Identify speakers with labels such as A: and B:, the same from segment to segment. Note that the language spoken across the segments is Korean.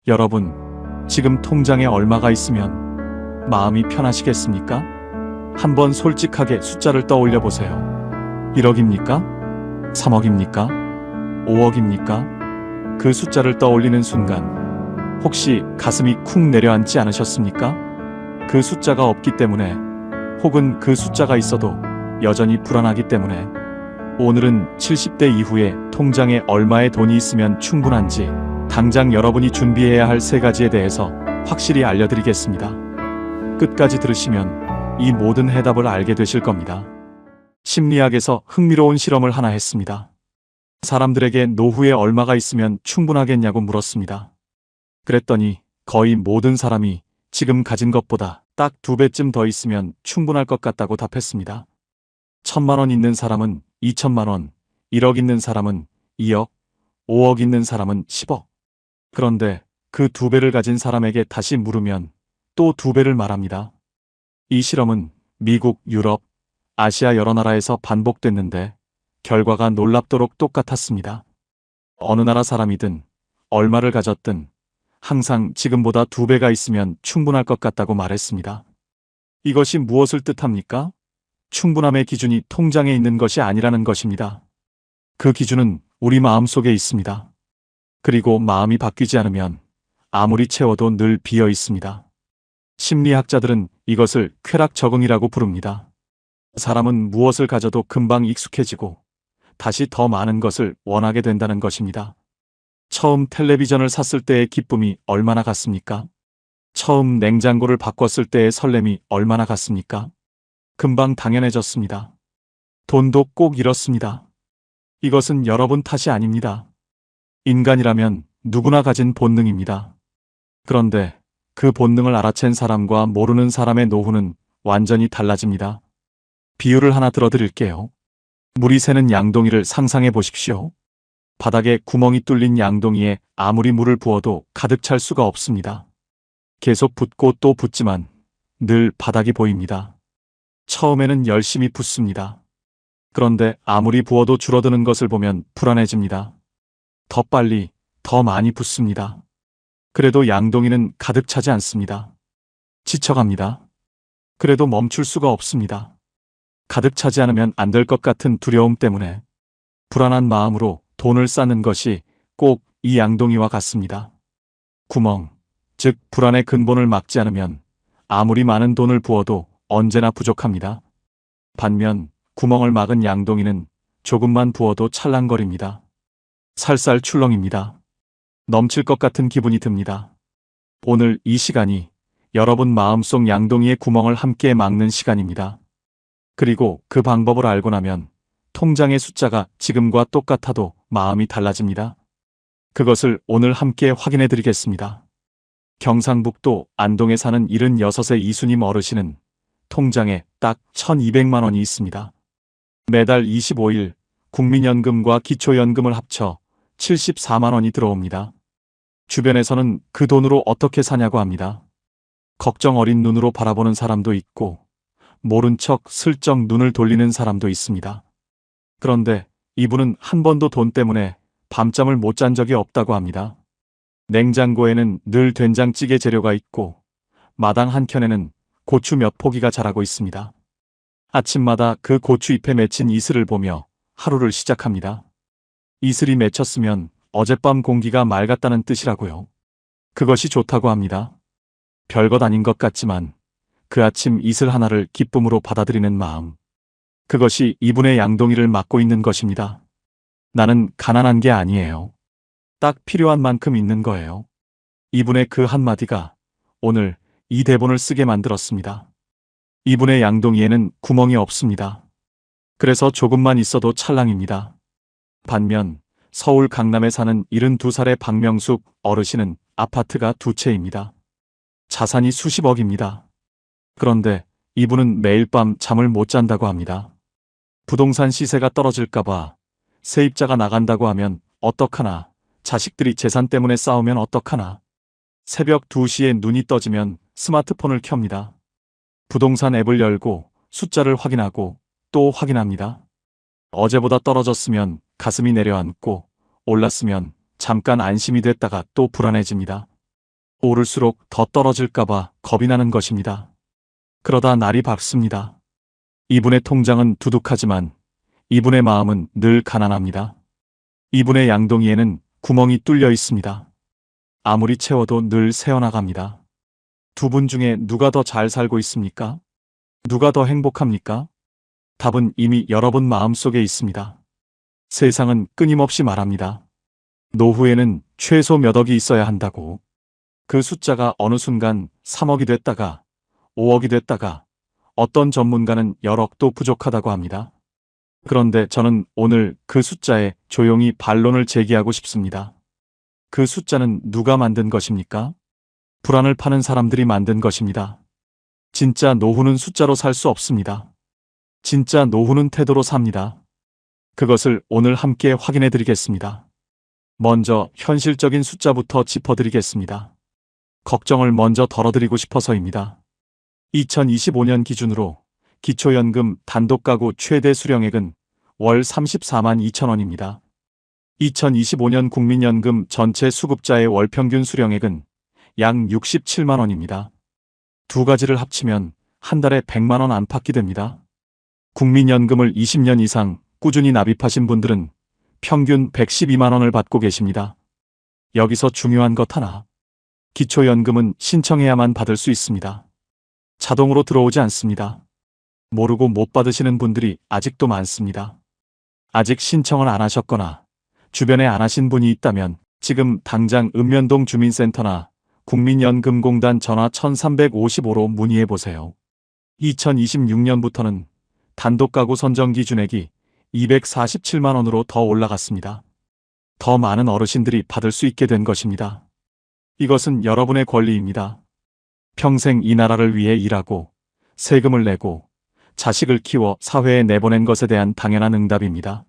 A: 여러분, 지금 통장에 얼마가 있으면 마음이 편하시겠습니까? 한번 솔직하게 숫자를 떠올려 보세요. 1억입니까? 3억입니까? 5억입니까? 그 숫자를 떠올리는 순간 혹시 가슴이 쿵 내려앉지 않으셨습니까? 그 숫자가 없기 때문에, 혹은 그 숫자가 있어도 여전히 불안하기 때문에. 오늘은 70대 이후에 통장에 얼마의 돈이 있으면 충분한지, 당장 여러분이 준비해야 할 3가지에 대해서 확실히 알려드리겠습니다. 끝까지 들으시면 이 모든 해답을 알게 되실 겁니다. 심리학에서 흥미로운 실험을 하나 했습니다. 사람들에게 노후에 얼마가 있으면 충분하겠냐고 물었습니다. 그랬더니 거의 모든 사람이 지금 가진 것보다 딱 2배쯤 더 있으면 충분할 것 같다고 답했습니다. 1,000만 원 있는 사람은 2,000만 원, 1억 있는 사람은 2억, 5억 있는 사람은 10억. 그런데 그 2배를 가진 사람에게 다시 물으면 또 2배를 말합니다. 이 실험은 미국, 유럽, 아시아 여러 나라에서 반복됐는데 결과가 놀랍도록 똑같았습니다. 어느 나라 사람이든 얼마를 가졌든 항상 지금보다 2배가 있으면 충분할 것 같다고 말했습니다. 이것이 무엇을 뜻합니까? 충분함의 기준이 통장에 있는 것이 아니라는 것입니다. 그 기준은 우리 마음속에 있습니다. 그리고 마음이 바뀌지 않으면 아무리 채워도 늘 비어 있습니다. 심리학자들은 이것을 쾌락 적응이라고 부릅니다. 사람은 무엇을 가져도 금방 익숙해지고 다시 더 많은 것을 원하게 된다는 것입니다. 처음 텔레비전을 샀을 때의 기쁨이 얼마나 같습니까? 처음 냉장고를 바꿨을 때의 설렘이 얼마나 같습니까? 금방 당연해졌습니다. 돈도 꼭 이렇습니다. 이것은 여러분 탓이 아닙니다. 인간이라면 누구나 가진 본능입니다. 그런데 그 본능을 알아챈 사람과 모르는 사람의 노후는 완전히 달라집니다. 비유를 하나 들어드릴게요. 물이 새는 양동이를 상상해 보십시오. 바닥에 구멍이 뚫린 양동이에 아무리 물을 부어도 가득 찰 수가 없습니다. 계속 붓고 또 붓지만 늘 바닥이 보입니다. 처음에는 열심히 붓습니다. 그런데 아무리 부어도 줄어드는 것을 보면 불안해집니다. 더 빨리, 더 많이 붓습니다. 그래도 양동이는 가득 차지 않습니다. 지쳐갑니다. 그래도 멈출 수가 없습니다. 가득 차지 않으면 안 될 것 같은 두려움 때문에. 불안한 마음으로 돈을 쌓는 것이 꼭 이 양동이와 같습니다. 구멍, 즉 불안의 근본을 막지 않으면 아무리 많은 돈을 부어도 언제나 부족합니다. 반면 구멍을 막은 양동이는 조금만 부어도 찰랑거립니다. 살살 출렁입니다. 넘칠 것 같은 기분이 듭니다. 오늘 이 시간이 여러분 마음속 양동이의 구멍을 함께 막는 시간입니다. 그리고 그 방법을 알고 나면 통장의 숫자가 지금과 똑같아도 마음이 달라집니다. 그것을 오늘 함께 확인해 드리겠습니다. 경상북도 안동에 사는 76세 이수님 어르신은 통장에 딱 1,200만 원이 있습니다. 매달 25일 국민연금과 기초연금을 합쳐 74만 원이 들어옵니다. 주변에서는 그 돈으로 어떻게 사냐고 합니다. 걱정 어린 눈으로 바라보는 사람도 있고 모른 척 슬쩍 눈을 돌리는 사람도 있습니다. 그런데 이분은 한 번도 돈 때문에 밤잠을 못 잔 적이 없다고 합니다. 냉장고에는 늘 된장찌개 재료가 있고 마당 한켠에는 고추 몇 포기가 자라고 있습니다. 아침마다 그 고추 잎에 맺힌 이슬을 보며 하루를 시작합니다. 이슬이 맺혔으면 어젯밤 공기가 맑았다는 뜻이라고요. 그것이 좋다고 합니다. 별것 아닌 것 같지만 그 아침 이슬 하나를 기쁨으로 받아들이는 마음. 그것이 이분의 양동이를 막고 있는 것입니다. 나는 가난한 게 아니에요. 딱 필요한 만큼 있는 거예요. 이분의 그 한마디가 오늘 이 대본을 쓰게 만들었습니다. 이분의 양동이에는 구멍이 없습니다. 그래서 조금만 있어도 찰랑입니다. 반면 서울 강남에 사는 72살의 박명숙 어르신은 아파트가 2채입니다. 자산이 수십억입니다. 그런데 이분은 매일 밤 잠을 못 잔다고 합니다. 부동산 시세가 떨어질까봐, 세입자가 나간다고 하면 어떡하나, 자식들이 재산 때문에 싸우면 어떡하나. 새벽 2시에 눈이 떠지면 스마트폰을 켭니다. 부동산 앱을 열고 숫자를 확인하고 또 확인합니다. 어제보다 떨어졌으면 가슴이 내려앉고 올랐으면 잠깐 안심이 됐다가 또 불안해집니다. 오를수록 더 떨어질까봐 겁이 나는 것입니다. 그러다 날이 밝습니다. 이분의 통장은 두둑하지만 이분의 마음은 늘 가난합니다. 이분의 양동이에는 구멍이 뚫려 있습니다. 아무리 채워도 늘 새어나갑니다. 두 분 중에 누가 더 잘 살고 있습니까? 누가 더 행복합니까? 답은 이미 여러분 마음속에 있습니다. 세상은 끊임없이 말합니다. 노후에는 최소 몇 억이 있어야 한다고. 그 숫자가 어느 순간 3억이 됐다가 5억이 됐다가 어떤 전문가는 열억도 부족하다고 합니다. 그런데 저는 오늘 그 숫자에 조용히 반론을 제기하고 싶습니다. 그 숫자는 누가 만든 것입니까? 불안을 파는 사람들이 만든 것입니다. 진짜 노후는 숫자로 살 수 없습니다. 진짜 노후는 태도로 삽니다. 그것을 오늘 함께 확인해 드리겠습니다. 먼저 현실적인 숫자부터 짚어드리겠습니다. 걱정을 먼저 덜어드리고 싶어서입니다. 2025년 기준으로 기초연금 단독가구 최대 수령액은 월 34만 2천 원입니다. 2025년 국민연금 전체 수급자의 월 평균 수령액은 약 67만 원입니다. 두 가지를 합치면 한 달에 100만 원 안팎이 됩니다. 국민연금을 20년 이상 꾸준히 납입하신 분들은 평균 112만 원을 받고 계십니다. 여기서 중요한 것 하나. 기초연금은 신청해야만 받을 수 있습니다. 자동으로 들어오지 않습니다. 모르고 못 받으시는 분들이 아직도 많습니다. 아직 신청을 안 하셨거나 주변에 안 하신 분이 있다면 지금 당장 읍면동 주민센터나 국민연금공단 전화 1355로 문의해 보세요. 2026년부터는 단독가구 선정 기준액이 247만 원으로 더 올라갔습니다. 더 많은 어르신들이 받을 수 있게 된 것입니다. 이것은 여러분의 권리입니다. 평생 이 나라를 위해 일하고 세금을 내고 자식을 키워 사회에 내보낸 것에 대한 당연한 응답입니다.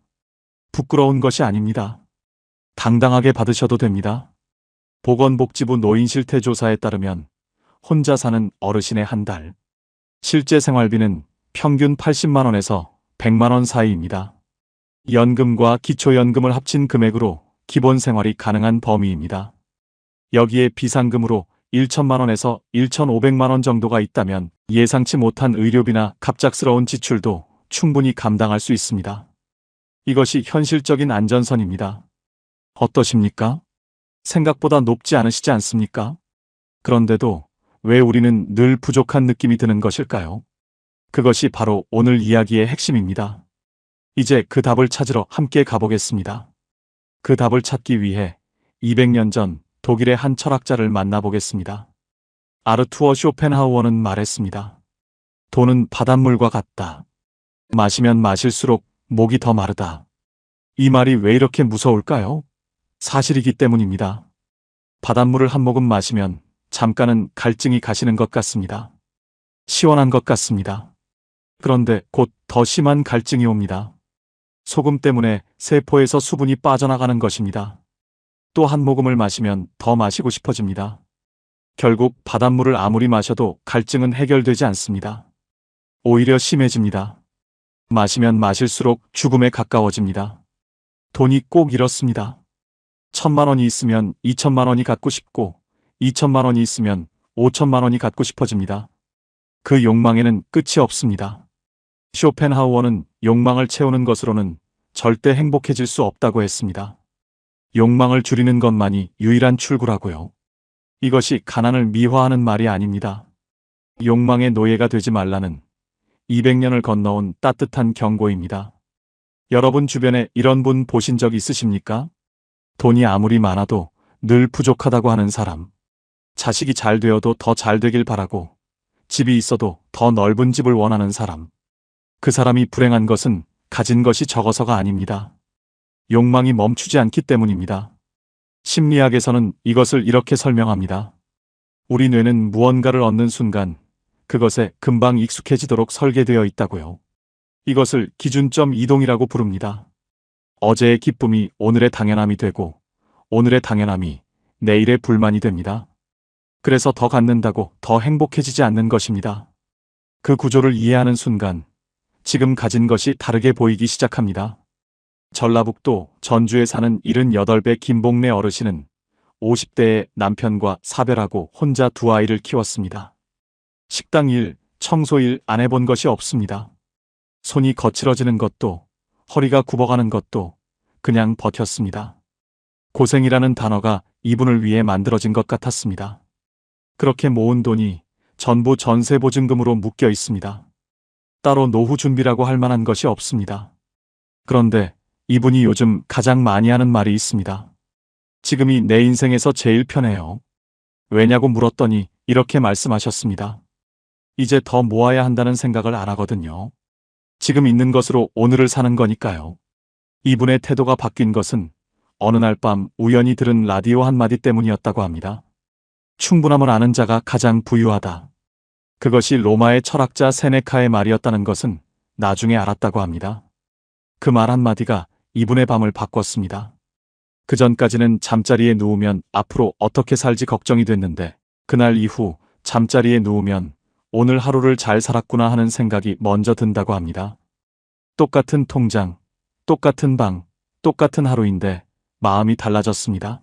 A: 부끄러운 것이 아닙니다. 당당하게 받으셔도 됩니다. 보건복지부 노인실태조사에 따르면 혼자 사는 어르신의 한 달 실제 생활비는 평균 80만 원에서 100만 원 사이입니다. 연금과 기초연금을 합친 금액으로 기본 생활이 가능한 범위입니다. 여기에 비상금으로 1천만 원에서 1,500만 원 정도가 있다면 예상치 못한 의료비나 갑작스러운 지출도 충분히 감당할 수 있습니다. 이것이 현실적인 안전선입니다. 어떠십니까? 생각보다 높지 않으시지 않습니까? 그런데도 왜 우리는 늘 부족한 느낌이 드는 것일까요? 그것이 바로 오늘 이야기의 핵심입니다. 이제 그 답을 찾으러 함께 가보겠습니다. 그 답을 찾기 위해 200년 전 독일의 한 철학자를 만나보겠습니다. 아르투어 쇼펜하우어는 말했습니다. 돈은 바닷물과 같다. 마시면 마실수록 목이 더 마르다. 이 말이 왜 이렇게 무서울까요? 사실이기 때문입니다. 바닷물을 한 모금 마시면 잠깐은 갈증이 가시는 것 같습니다. 시원한 것 같습니다. 그런데 곧 더 심한 갈증이 옵니다. 소금 때문에 세포에서 수분이 빠져나가는 것입니다. 또 한 모금을 마시면 더 마시고 싶어집니다. 결국 바닷물을 아무리 마셔도 갈증은 해결되지 않습니다. 오히려 심해집니다. 마시면 마실수록 죽음에 가까워집니다. 돈이 꼭 이렇습니다. 1,000만 원이 있으면 2,000만 원이 갖고 싶고 2,000만 원이 있으면 5,000만 원이 갖고 싶어집니다. 그 욕망에는 끝이 없습니다. 쇼펜하우어는 욕망을 채우는 것으로는 절대 행복해질 수 없다고 했습니다. 욕망을 줄이는 것만이 유일한 출구라고요. 이것이 가난을 미화하는 말이 아닙니다. 욕망의 노예가 되지 말라는 200년을 건너온 따뜻한 경고입니다. 여러분 주변에 이런 분 보신 적 있으십니까? 돈이 아무리 많아도 늘 부족하다고 하는 사람. 자식이 잘 되어도 더 잘 되길 바라고 집이 있어도 더 넓은 집을 원하는 사람. 그 사람이 불행한 것은 가진 것이 적어서가 아닙니다. 욕망이 멈추지 않기 때문입니다. 심리학에서는 이것을 이렇게 설명합니다. 우리 뇌는 무언가를 얻는 순간 그것에 금방 익숙해지도록 설계되어 있다고요. 이것을 기준점 이동이라고 부릅니다. 어제의 기쁨이 오늘의 당연함이 되고 오늘의 당연함이 내일의 불만이 됩니다. 그래서 더 갖는다고 더 행복해지지 않는 것입니다. 그 구조를 이해하는 순간 지금 가진 것이 다르게 보이기 시작합니다. 전라북도 전주에 사는 78배 김봉래 어르신은 50대의 남편과 사별하고 혼자 두 아이를 키웠습니다. 식당 일, 청소 일 안 해본 것이 없습니다. 손이 거칠어지는 것도, 허리가 굽어가는 것도 그냥 버텼습니다. 고생이라는 단어가 이분을 위해 만들어진 것 같았습니다. 그렇게 모은 돈이 전부 전세보증금으로 묶여 있습니다. 따로 노후 준비라고 할 만한 것이 없습니다. 그런데 이분이 요즘 가장 많이 하는 말이 있습니다. 지금이 내 인생에서 제일 편해요. 왜냐고 물었더니 이렇게 말씀하셨습니다. 이제 더 모아야 한다는 생각을 안 하거든요. 지금 있는 것으로 오늘을 사는 거니까요. 이분의 태도가 바뀐 것은 어느 날 밤 우연히 들은 라디오 한마디 때문이었다고 합니다. 충분함을 아는 자가 가장 부유하다. 그것이 로마의 철학자 세네카의 말이었다는 것은 나중에 알았다고 합니다. 그 말 한마디가 이분의 밤을 바꿨습니다. 그전까지는 잠자리에 누우면 앞으로 어떻게 살지 걱정이 됐는데 그날 이후 잠자리에 누우면 오늘 하루를 잘 살았구나 하는 생각이 먼저 든다고 합니다. 똑같은 통장, 똑같은 방, 똑같은 하루인데 마음이 달라졌습니다.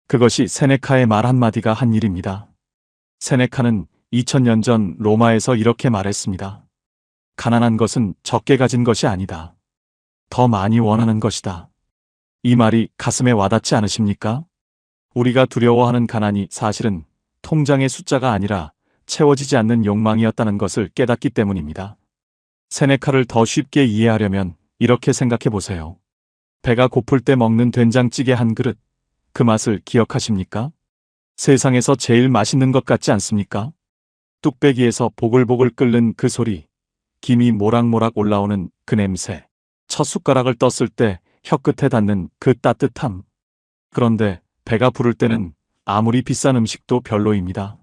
A: 그것이 세네카의 말 한마디가 한 일입니다. 세네카는 2000년 전 로마에서 이렇게 말했습니다. 가난한 것은 적게 가진 것이 아니다. 더 많이 원하는 것이다. 이 말이 가슴에 와닿지 않으십니까? 우리가 두려워하는 가난이 사실은 통장의 숫자가 아니라 채워지지 않는 욕망이었다는 것을 깨닫기 때문입니다. 세네카를 더 쉽게 이해하려면 이렇게 생각해 보세요. 배가 고플 때 먹는 된장찌개 한 그릇, 그 맛을 기억하십니까? 세상에서 제일 맛있는 것 같지 않습니까? 뚝배기에서 보글보글 끓는 그 소리, 김이 모락모락 올라오는 그 냄새, 첫 숟가락을 떴을 때 혀끝에 닿는 그 따뜻함. 그런데 배가 부를 때는 아무리 비싼 음식도 별로입니다.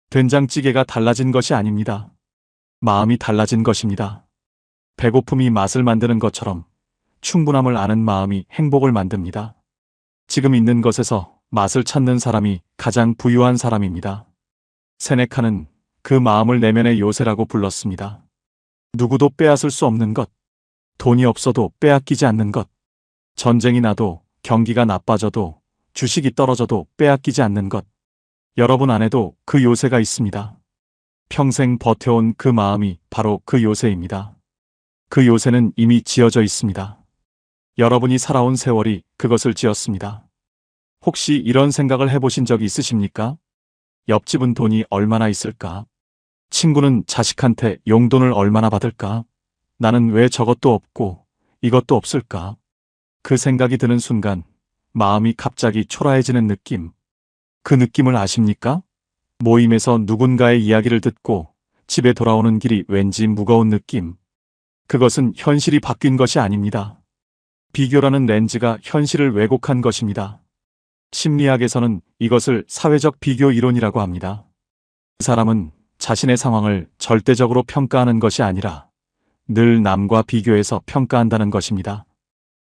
A: 된장찌개가 달라진 것이 아닙니다. 마음이 달라진 것입니다. 배고픔이 맛을 만드는 것처럼 충분함을 아는 마음이 행복을 만듭니다. 지금 있는 것에서 맛을 찾는 사람이 가장 부유한 사람입니다. 세네카는 그 마음을 내면의 요새라고 불렀습니다. 누구도 빼앗을 수 없는 것, 돈이 없어도 빼앗기지 않는 것, 전쟁이 나도 경기가 나빠져도 주식이 떨어져도 빼앗기지 않는 것. 여러분 안에도 그 요새가 있습니다. 평생 버텨온 그 마음이 바로 그 요새입니다. 그 요새는 이미 지어져 있습니다. 여러분이 살아온 세월이 그것을 지었습니다. 혹시 이런 생각을 해보신 적이 있으십니까? 옆집은 돈이 얼마나 있을까? 친구는 자식한테 용돈을 얼마나 받을까? 나는 왜 저것도 없고 이것도 없을까? 그 생각이 드는 순간 마음이 갑자기 초라해지는 느낌. 그 느낌을 아십니까? 모임에서 누군가의 이야기를 듣고 집에 돌아오는 길이 왠지 무거운 느낌. 그것은 현실이 바뀐 것이 아닙니다. 비교라는 렌즈가 현실을 왜곡한 것입니다. 심리학에서는 이것을 사회적 비교 이론이라고 합니다. 그 사람은 자신의 상황을 절대적으로 평가하는 것이 아니라 늘 남과 비교해서 평가한다는 것입니다.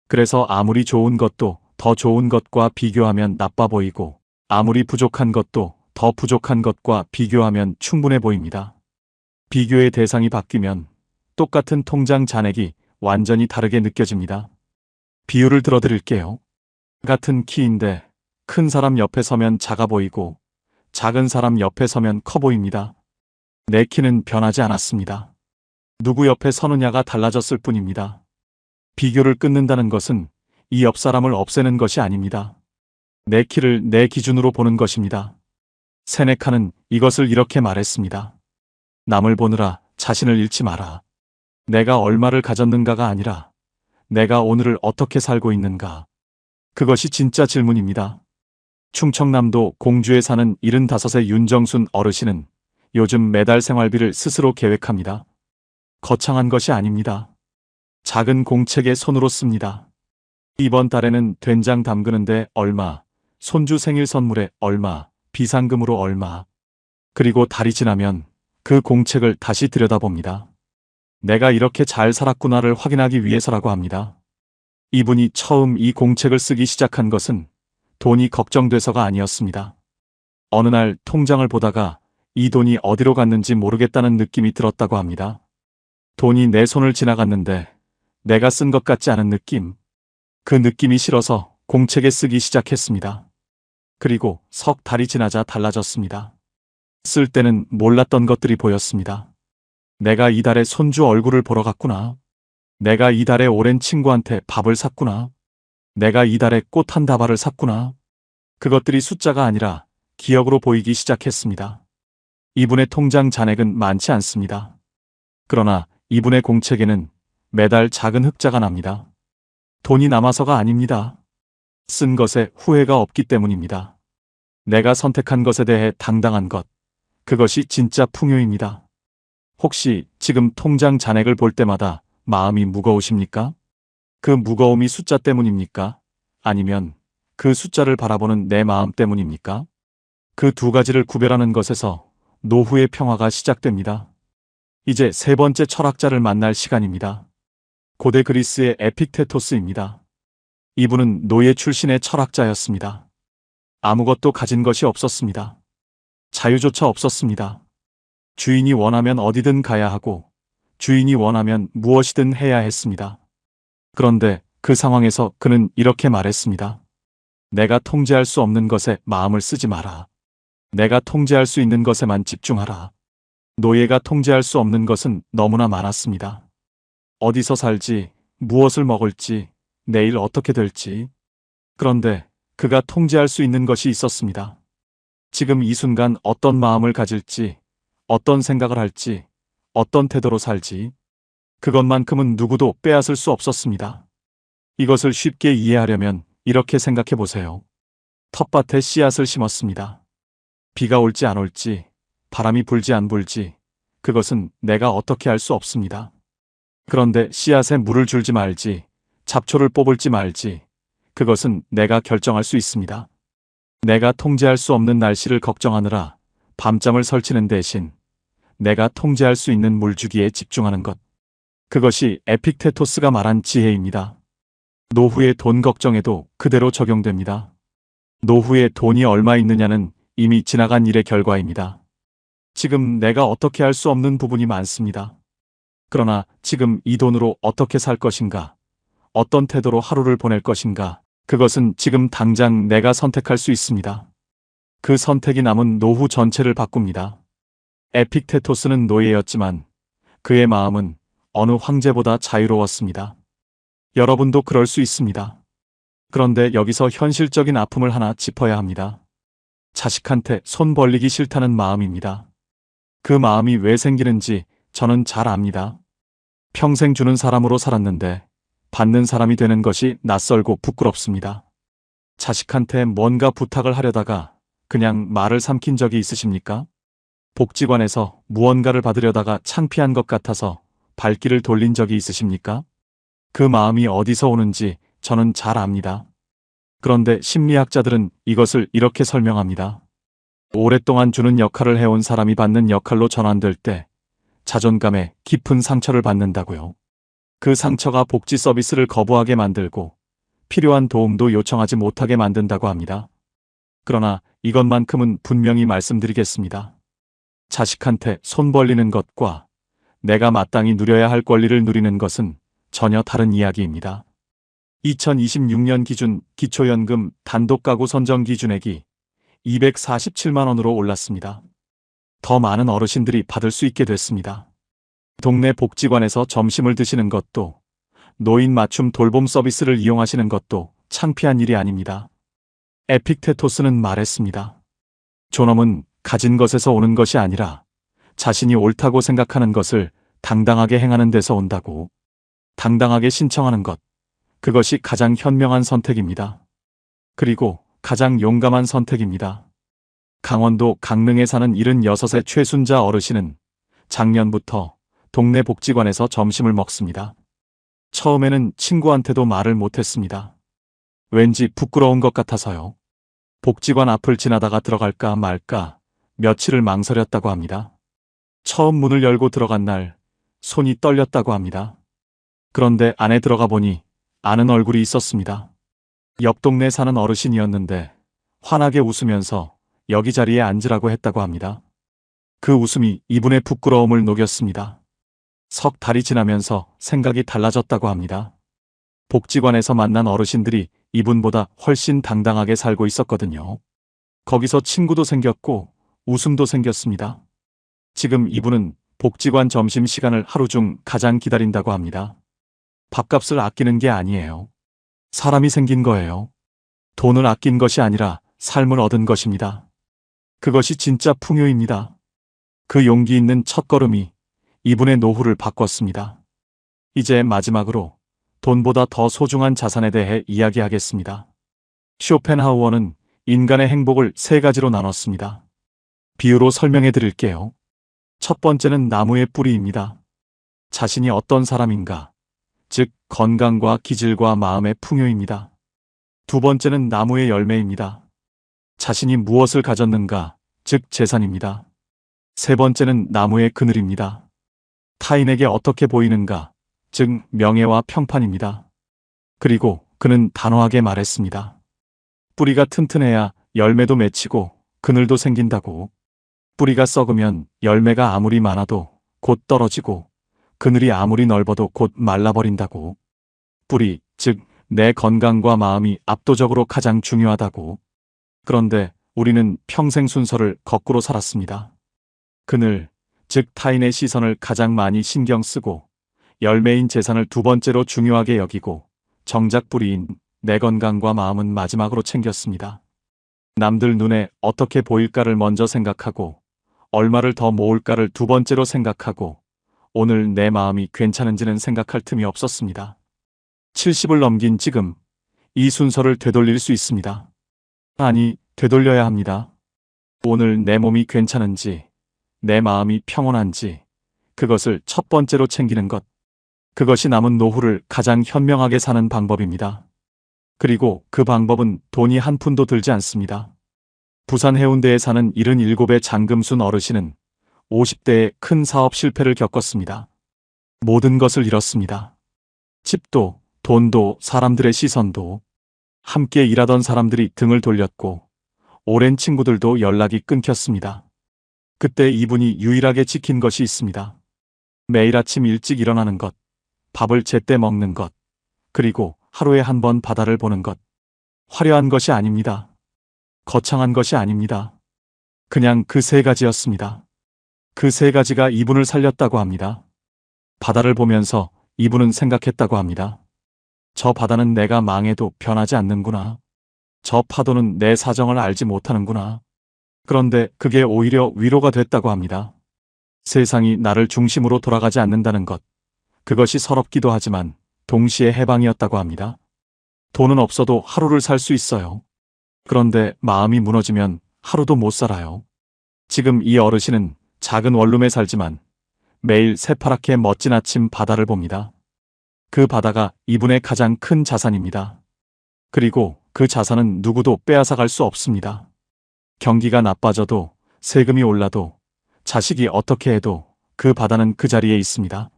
A: 그래서 아무리 좋은 것도 더 좋은 것과 비교하면 나빠 보이고 아무리 부족한 것도 더 부족한 것과 비교하면 충분해 보입니다. 비교의 대상이 바뀌면 똑같은 통장 잔액이 완전히 다르게 느껴집니다. 비유를 들어드릴게요. 같은 키인데 큰 사람 옆에 서면 작아 보이고 작은 사람 옆에 서면 커 보입니다. 내 키는 변하지 않았습니다. 누구 옆에 서느냐가 달라졌을 뿐입니다. 비교를 끊는다는 것은 이 옆 사람을 없애는 것이 아닙니다. 내 키를 내 기준으로 보는 것입니다. 세네카는 이것을 이렇게 말했습니다. 남을 보느라 자신을 잃지 마라. 내가 얼마를 가졌는가가 아니라 내가 오늘을 어떻게 살고 있는가. 그것이 진짜 질문입니다. 충청남도 공주에 사는 75세 윤정순 어르신은 요즘 매달 생활비를 스스로 계획합니다. 거창한 것이 아닙니다. 작은 공책에 손으로 씁니다. 이번 달에는 된장 담그는데 얼마, 손주 생일 선물에 얼마, 비상금으로 얼마. 그리고 달이 지나면 그 공책을 다시 들여다봅니다. 내가 이렇게 잘 살았구나를 확인하기 위해서라고 합니다. 이분이 처음 이 공책을 쓰기 시작한 것은 돈이 걱정돼서가 아니었습니다. 어느 날 통장을 보다가 이 돈이 어디로 갔는지 모르겠다는 느낌이 들었다고 합니다. 돈이 내 손을 지나갔는데 내가 쓴 것 같지 않은 느낌. 그 느낌이 싫어서 공책에 쓰기 시작했습니다. 그리고 석 달이 지나자 달라졌습니다. 쓸 때는 몰랐던 것들이 보였습니다. 내가 이달에 손주 얼굴을 보러 갔구나. 내가 이달에 오랜 친구한테 밥을 샀구나. 내가 이달에 꽃 한 다발을 샀구나. 그것들이 숫자가 아니라 기억으로 보이기 시작했습니다. 이분의 통장 잔액은 많지 않습니다. 그러나 이분의 공책에는 매달 작은 흑자가 납니다. 돈이 남아서가 아닙니다. 쓴 것에 후회가 없기 때문입니다. 내가 선택한 것에 대해 당당한 것, 그것이 진짜 풍요입니다. 혹시 지금 통장 잔액을 볼 때마다 마음이 무거우십니까? 그 무거움이 숫자 때문입니까? 아니면 그 숫자를 바라보는 내 마음 때문입니까? 그 두 가지를 구별하는 것에서 노후의 평화가 시작됩니다. 이제 세 번째 철학자를 만날 시간입니다. 고대 그리스의 에픽테토스입니다. 이분은 노예 출신의 철학자였습니다. 아무것도 가진 것이 없었습니다. 자유조차 없었습니다. 주인이 원하면 어디든 가야 하고 주인이 원하면 무엇이든 해야 했습니다. 그런데 그 상황에서 그는 이렇게 말했습니다. 내가 통제할 수 없는 것에 마음을 쓰지 마라. 내가 통제할 수 있는 것에만 집중하라. 노예가 통제할 수 없는 것은 너무나 많았습니다. 어디서 살지, 무엇을 먹을지, 내일 어떻게 될지. 그런데 그가 통제할 수 있는 것이 있었습니다. 지금 이 순간 어떤 마음을 가질지, 어떤 생각을 할지, 어떤 태도로 살지. 그것만큼은 누구도 빼앗을 수 없었습니다. 이것을 쉽게 이해하려면 이렇게 생각해 보세요. 텃밭에 씨앗을 심었습니다. 비가 올지 안 올지, 바람이 불지 안 불지, 그것은 내가 어떻게 할 수 없습니다. 그런데 씨앗에 물을 줄지 말지, 잡초를 뽑을지 말지, 그것은 내가 결정할 수 있습니다. 내가 통제할 수 없는 날씨를 걱정하느라 밤잠을 설치는 대신 내가 통제할 수 있는 물주기에 집중하는 것. 그것이 에픽테토스가 말한 지혜입니다. 노후의 돈 걱정에도 그대로 적용됩니다. 노후에 돈이 얼마 있느냐는 이미 지나간 일의 결과입니다. 지금 내가 어떻게 할 수 없는 부분이 많습니다. 그러나 지금 이 돈으로 어떻게 살 것인가, 어떤 태도로 하루를 보낼 것인가, 그것은 지금 당장 내가 선택할 수 있습니다. 그 선택이 남은 노후 전체를 바꿉니다. 에픽테토스는 노예였지만 그의 마음은 어느 황제보다 자유로웠습니다. 여러분도 그럴 수 있습니다. 그런데 여기서 현실적인 아픔을 하나 짚어야 합니다. 자식한테 손 벌리기 싫다는 마음입니다. 그 마음이 왜 생기는지 저는 잘 압니다. 평생 주는 사람으로 살았는데 받는 사람이 되는 것이 낯설고 부끄럽습니다. 자식한테 뭔가 부탁을 하려다가 그냥 말을 삼킨 적이 있으십니까? 복지관에서 무언가를 받으려다가 창피한 것 같아서 발길을 돌린 적이 있으십니까? 그 마음이 어디서 오는지 저는 잘 압니다. 그런데 심리학자들은 이것을 이렇게 설명합니다. 오랫동안 주는 역할을 해온 사람이 받는 역할로 전환될 때 자존감에 깊은 상처를 받는다고요. 그 상처가 복지 서비스를 거부하게 만들고 필요한 도움도 요청하지 못하게 만든다고 합니다. 그러나 이것만큼은 분명히 말씀드리겠습니다. 자식한테 손 벌리는 것과 내가 마땅히 누려야 할 권리를 누리는 것은 전혀 다른 이야기입니다. 2026년 기준 기초연금 단독가구 선정 기준액이 247만 원으로 올랐습니다. 더 많은 어르신들이 받을 수 있게 됐습니다. 동네 복지관에서 점심을 드시는 것도, 노인 맞춤 돌봄 서비스를 이용하시는 것도 창피한 일이 아닙니다. 에픽테토스는 말했습니다. 존엄은 가진 것에서 오는 것이 아니라 자신이 옳다고 생각하는 것을 당당하게 행하는 데서 온다고. 당당하게 신청하는 것, 그것이 가장 현명한 선택입니다. 그리고 가장 용감한 선택입니다. 강원도 강릉에 사는 76의 최순자 어르신은 작년부터 동네 복지관에서 점심을 먹습니다. 처음에는 친구한테도 말을 못했습니다. 왠지 부끄러운 것 같아서요. 복지관 앞을 지나다가 들어갈까 말까 며칠을 망설였다고 합니다. 처음 문을 열고 들어간 날 손이 떨렸다고 합니다. 그런데 안에 들어가 보니 아는 얼굴이 있었습니다. 옆 동네 사는 어르신이었는데 환하게 웃으면서 여기 자리에 앉으라고 했다고 합니다. 그 웃음이 이분의 부끄러움을 녹였습니다. 석 달이 지나면서 생각이 달라졌다고 합니다. 복지관에서 만난 어르신들이 이분보다 훨씬 당당하게 살고 있었거든요. 거기서 친구도 생겼고 웃음도 생겼습니다. 지금 이분은 복지관 점심시간을 하루 중 가장 기다린다고 합니다. 밥값을 아끼는 게 아니에요. 사람이 생긴 거예요. 돈을 아낀 것이 아니라 삶을 얻은 것입니다. 그것이 진짜 풍요입니다. 그 용기 있는 첫걸음이 이분의 노후를 바꿨습니다. 이제 마지막으로 돈보다 더 소중한 자산에 대해 이야기하겠습니다. 쇼펜하우어는 인간의 행복을 세 가지로 나눴습니다. 비유로 설명해 드릴게요. 첫 번째는 나무의 뿌리입니다. 자신이 어떤 사람인가, 즉 건강과 기질과 마음의 풍요입니다. 두 번째는 나무의 열매입니다. 자신이 무엇을 가졌는가, 즉 재산입니다. 세 번째는 나무의 그늘입니다. 타인에게 어떻게 보이는가, 즉 명예와 평판입니다. 그리고 그는 단호하게 말했습니다. 뿌리가 튼튼해야 열매도 맺히고 그늘도 생긴다고. 뿌리가 썩으면 열매가 아무리 많아도 곧 떨어지고 그늘이 아무리 넓어도 곧 말라버린다고. 뿌리, 즉 내 건강과 마음이 압도적으로 가장 중요하다고. 그런데 우리는 평생 순서를 거꾸로 살았습니다. 그늘, 즉 타인의 시선을 가장 많이 신경 쓰고 열매인 재산을 두 번째로 중요하게 여기고 정작 뿌리인 내 건강과 마음은 마지막으로 챙겼습니다. 남들 눈에 어떻게 보일까를 먼저 생각하고 얼마를 더 모을까를 두 번째로 생각하고 오늘 내 마음이 괜찮은지는 생각할 틈이 없었습니다. 70을 넘긴 지금 이 순서를 되돌릴 수 있습니다. 아니, 되돌려야 합니다. 오늘 내 몸이 괜찮은지, 내 마음이 평온한지 그것을 첫 번째로 챙기는 것. 그것이 남은 노후를 가장 현명하게 사는 방법입니다. 그리고 그 방법은 돈이 한 푼도 들지 않습니다. 부산 해운대에 사는 77의 장금순 어르신은 50대에 큰 사업 실패를 겪었습니다. 모든 것을 잃었습니다. 집도, 돈도, 사람들의 시선도. 함께 일하던 사람들이 등을 돌렸고 오랜 친구들도 연락이 끊겼습니다. 그때 이분이 유일하게 지킨 것이 있습니다. 매일 아침 일찍 일어나는 것, 밥을 제때 먹는 것, 그리고 하루에 한 번 바다를 보는 것. 화려한 것이 아닙니다. 거창한 것이 아닙니다. 그냥 그 세 가지였습니다. 그 세 가지가 이분을 살렸다고 합니다. 바다를 보면서 이분은 생각했다고 합니다. 저 바다는 내가 망해도 변하지 않는구나. 저 파도는 내 사정을 알지 못하는구나. 그런데 그게 오히려 위로가 됐다고 합니다. 세상이 나를 중심으로 돌아가지 않는다는 것. 그것이 서럽기도 하지만 동시에 해방이었다고 합니다. 돈은 없어도 하루를 살 수 있어요. 그런데 마음이 무너지면 하루도 못 살아요. 지금 이 어르신은 작은 원룸에 살지만 매일 새파랗게 멋진 아침 바다를 봅니다. 그 바다가 이분의 가장 큰 자산입니다. 그리고 그 자산은 누구도 빼앗아갈 수 없습니다. 경기가 나빠져도 세금이 올라도 자식이 어떻게 해도 그 바다는 그 자리에 있습니다.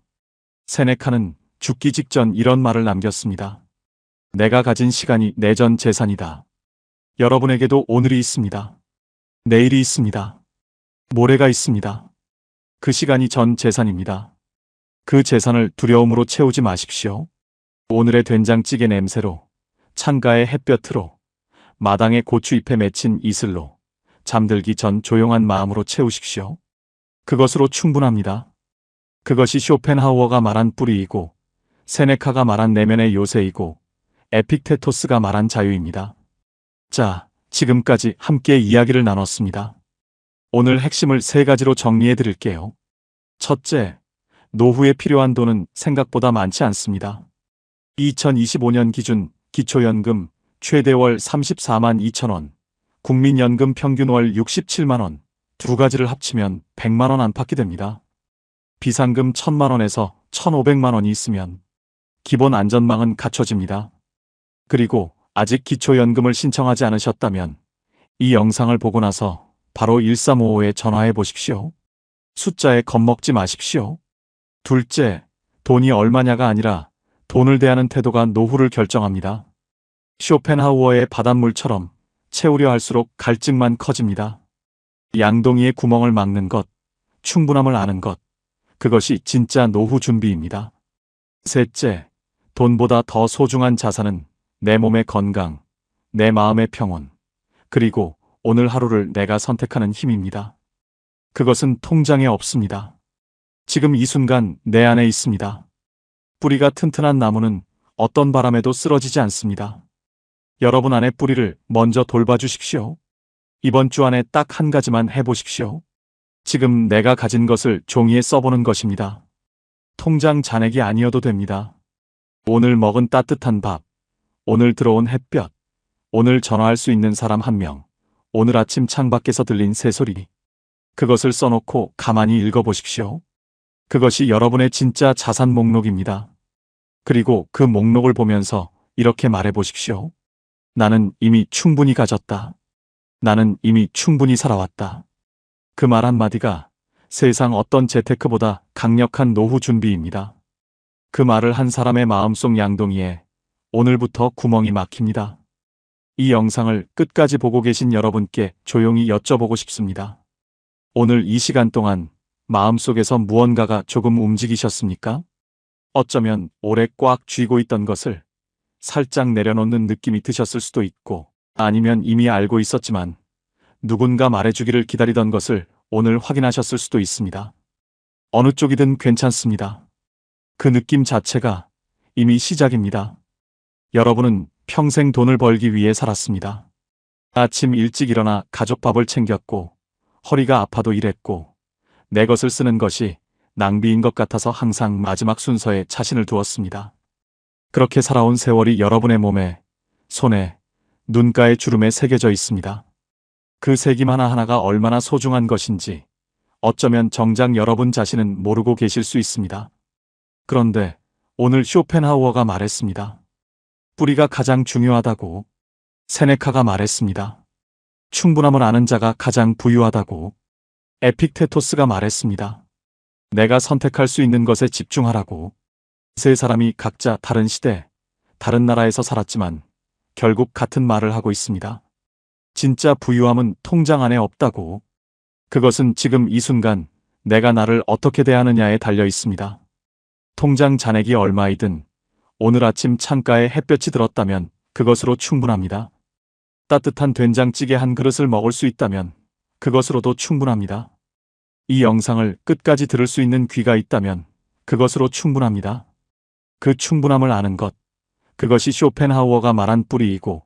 A: 세네카는 죽기 직전 이런 말을 남겼습니다. 내가 가진 시간이 내 전 재산이다. 여러분에게도 오늘이 있습니다. 내일이 있습니다. 모레가 있습니다. 그 시간이 전 재산입니다. 그 재산을 두려움으로 채우지 마십시오. 오늘의 된장찌개 냄새로, 창가의 햇볕으로, 마당의 고추잎에 맺힌 이슬로, 잠들기 전 조용한 마음으로 채우십시오. 그것으로 충분합니다. 그것이 쇼펜하우어가 말한 뿌리이고, 세네카가 말한 내면의 요새이고, 에픽테토스가 말한 자유입니다. 자, 지금까지 함께 이야기를 나눴습니다. 오늘 핵심을 세 가지로 정리해 드릴게요. 첫째, 노후에 필요한 돈은 생각보다 많지 않습니다. 2025년 기준 기초연금 최대 월 34만 2천 원, 국민연금 평균 월 67만 원, 두 가지를 합치면 100만 원 안팎이 됩니다. 비상금 1,000만 원에서 1,500만 원이 있으면 기본 안전망은 갖춰집니다. 그리고 아직 기초연금을 신청하지 않으셨다면 이 영상을 보고 나서 바로 1355에 전화해 보십시오. 숫자에 겁먹지 마십시오. 둘째, 돈이 얼마냐가 아니라 돈을 대하는 태도가 노후를 결정합니다. 쇼펜하우어의 바닷물처럼 채우려 할수록 갈증만 커집니다. 양동이의 구멍을 막는 것, 충분함을 아는 것, 그것이 진짜 노후 준비입니다. 셋째, 돈보다 더 소중한 자산은 내 몸의 건강, 내 마음의 평온, 그리고 오늘 하루를 내가 선택하는 힘입니다. 그것은 통장에 없습니다. 지금 이 순간 내 안에 있습니다. 뿌리가 튼튼한 나무는 어떤 바람에도 쓰러지지 않습니다. 여러분 안의 뿌리를 먼저 돌봐주십시오. 이번 주 안에 딱 한 가지만 해보십시오. 지금 내가 가진 것을 종이에 써보는 것입니다. 통장 잔액이 아니어도 됩니다. 오늘 먹은 따뜻한 밥, 오늘 들어온 햇볕, 오늘 전화할 수 있는 사람 한 명, 오늘 아침 창밖에서 들린 새소리. 그것을 써놓고 가만히 읽어보십시오. 그것이 여러분의 진짜 자산 목록입니다. 그리고 그 목록을 보면서 이렇게 말해보십시오. 나는 이미 충분히 가졌다. 나는 이미 충분히 살아왔다. 그 말 한마디가 세상 어떤 재테크보다 강력한 노후 준비입니다. 그 말을 한 사람의 마음속 양동이에 오늘부터 구멍이 막힙니다. 이 영상을 끝까지 보고 계신 여러분께 조용히 여쭤보고 싶습니다. 오늘 이 시간 동안 마음속에서 무언가가 조금 움직이셨습니까? 어쩌면 오래 꽉 쥐고 있던 것을 살짝 내려놓는 느낌이 드셨을 수도 있고, 아니면 이미 알고 있었지만 누군가 말해주기를 기다리던 것을 오늘 확인하셨을 수도 있습니다. 어느 쪽이든 괜찮습니다. 그 느낌 자체가 이미 시작입니다. 여러분은 평생 돈을 벌기 위해 살았습니다. 아침 일찍 일어나 가족 밥을 챙겼고, 허리가 아파도 일했고, 내 것을 쓰는 것이 낭비인 것 같아서 항상 마지막 순서에 자신을 두었습니다. 그렇게 살아온 세월이 여러분의 몸에, 손에, 눈가에 주름에 새겨져 있습니다. 그 새김 하나하나가 얼마나 소중한 것인지 어쩌면 정작 여러분 자신은 모르고 계실 수 있습니다. 그런데 오늘 쇼펜하우어가 말했습니다. 뿌리가 가장 중요하다고. 세네카가 말했습니다. 충분함을 아는 자가 가장 부유하다고. 에픽테토스가 말했습니다. 내가 선택할 수 있는 것에 집중하라고. 세 사람이 각자 다른 시대, 다른 나라에서 살았지만 결국 같은 말을 하고 있습니다. 진짜 부유함은 통장 안에 없다고. 그것은 지금 이 순간 내가 나를 어떻게 대하느냐에 달려 있습니다. 통장 잔액이 얼마이든 오늘 아침 창가에 햇볕이 들었다면 그것으로 충분합니다. 따뜻한 된장찌개 한 그릇을 먹을 수 있다면 그것으로도 충분합니다. 이 영상을 끝까지 들을 수 있는 귀가 있다면 그것으로 충분합니다. 그 충분함을 아는 것, 그것이 쇼펜하우어가 말한 뿌리이고,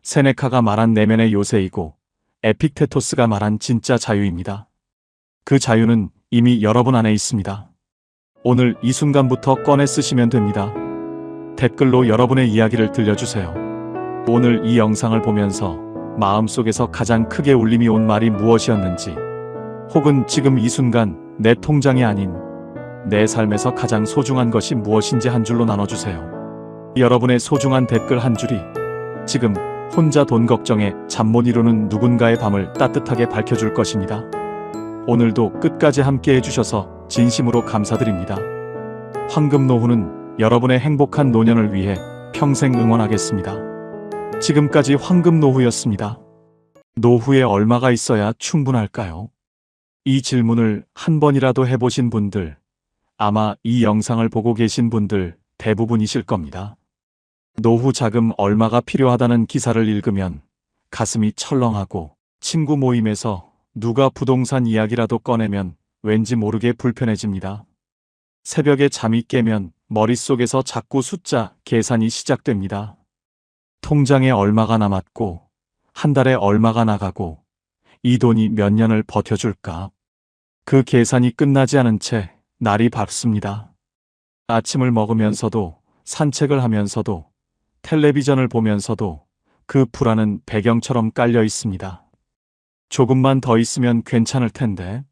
A: 세네카가 말한 내면의 요새이고, 에픽테토스가 말한 진짜 자유입니다. 그 자유는 이미 여러분 안에 있습니다. 오늘 이 순간부터 꺼내 쓰시면 됩니다. 댓글로 여러분의 이야기를 들려주세요. 오늘 이 영상을 보면서 마음속에서 가장 크게 울림이 온 말이 무엇이었는지, 혹은 지금 이 순간 내 통장이 아닌 내 삶에서 가장 소중한 것이 무엇인지 한 줄로 나눠주세요. 여러분의 소중한 댓글 한 줄이 지금 혼자 돈 걱정에 잠 못 이루는 누군가의 밤을 따뜻하게 밝혀줄 것입니다. 오늘도 끝까지 함께 해주셔서 진심으로 감사드립니다. 황금노후는 여러분의 행복한 노년을 위해 평생 응원하겠습니다. 지금까지 황금노후였습니다. 노후에 얼마가 있어야 충분할까요? 이 질문을 한 번이라도 해보신 분들, 아마 이 영상을 보고 계신 분들 대부분이실 겁니다. 노후 자금 얼마가 필요하다는 기사를 읽으면 가슴이 철렁하고, 친구 모임에서 누가 부동산 이야기라도 꺼내면 왠지 모르게 불편해집니다. 새벽에 잠이 깨면 머릿속에서 자꾸 숫자 계산이 시작됩니다. 통장에 얼마가 남았고, 한 달에 얼마가 나가고, 이 돈이 몇 년을 버텨줄까? 그 계산이 끝나지 않은 채 날이 밝습니다. 아침을 먹으면서도, 산책을 하면서도, 텔레비전을 보면서도 그 불안은 배경처럼 깔려 있습니다. 조금만 더 있으면 괜찮을 텐데,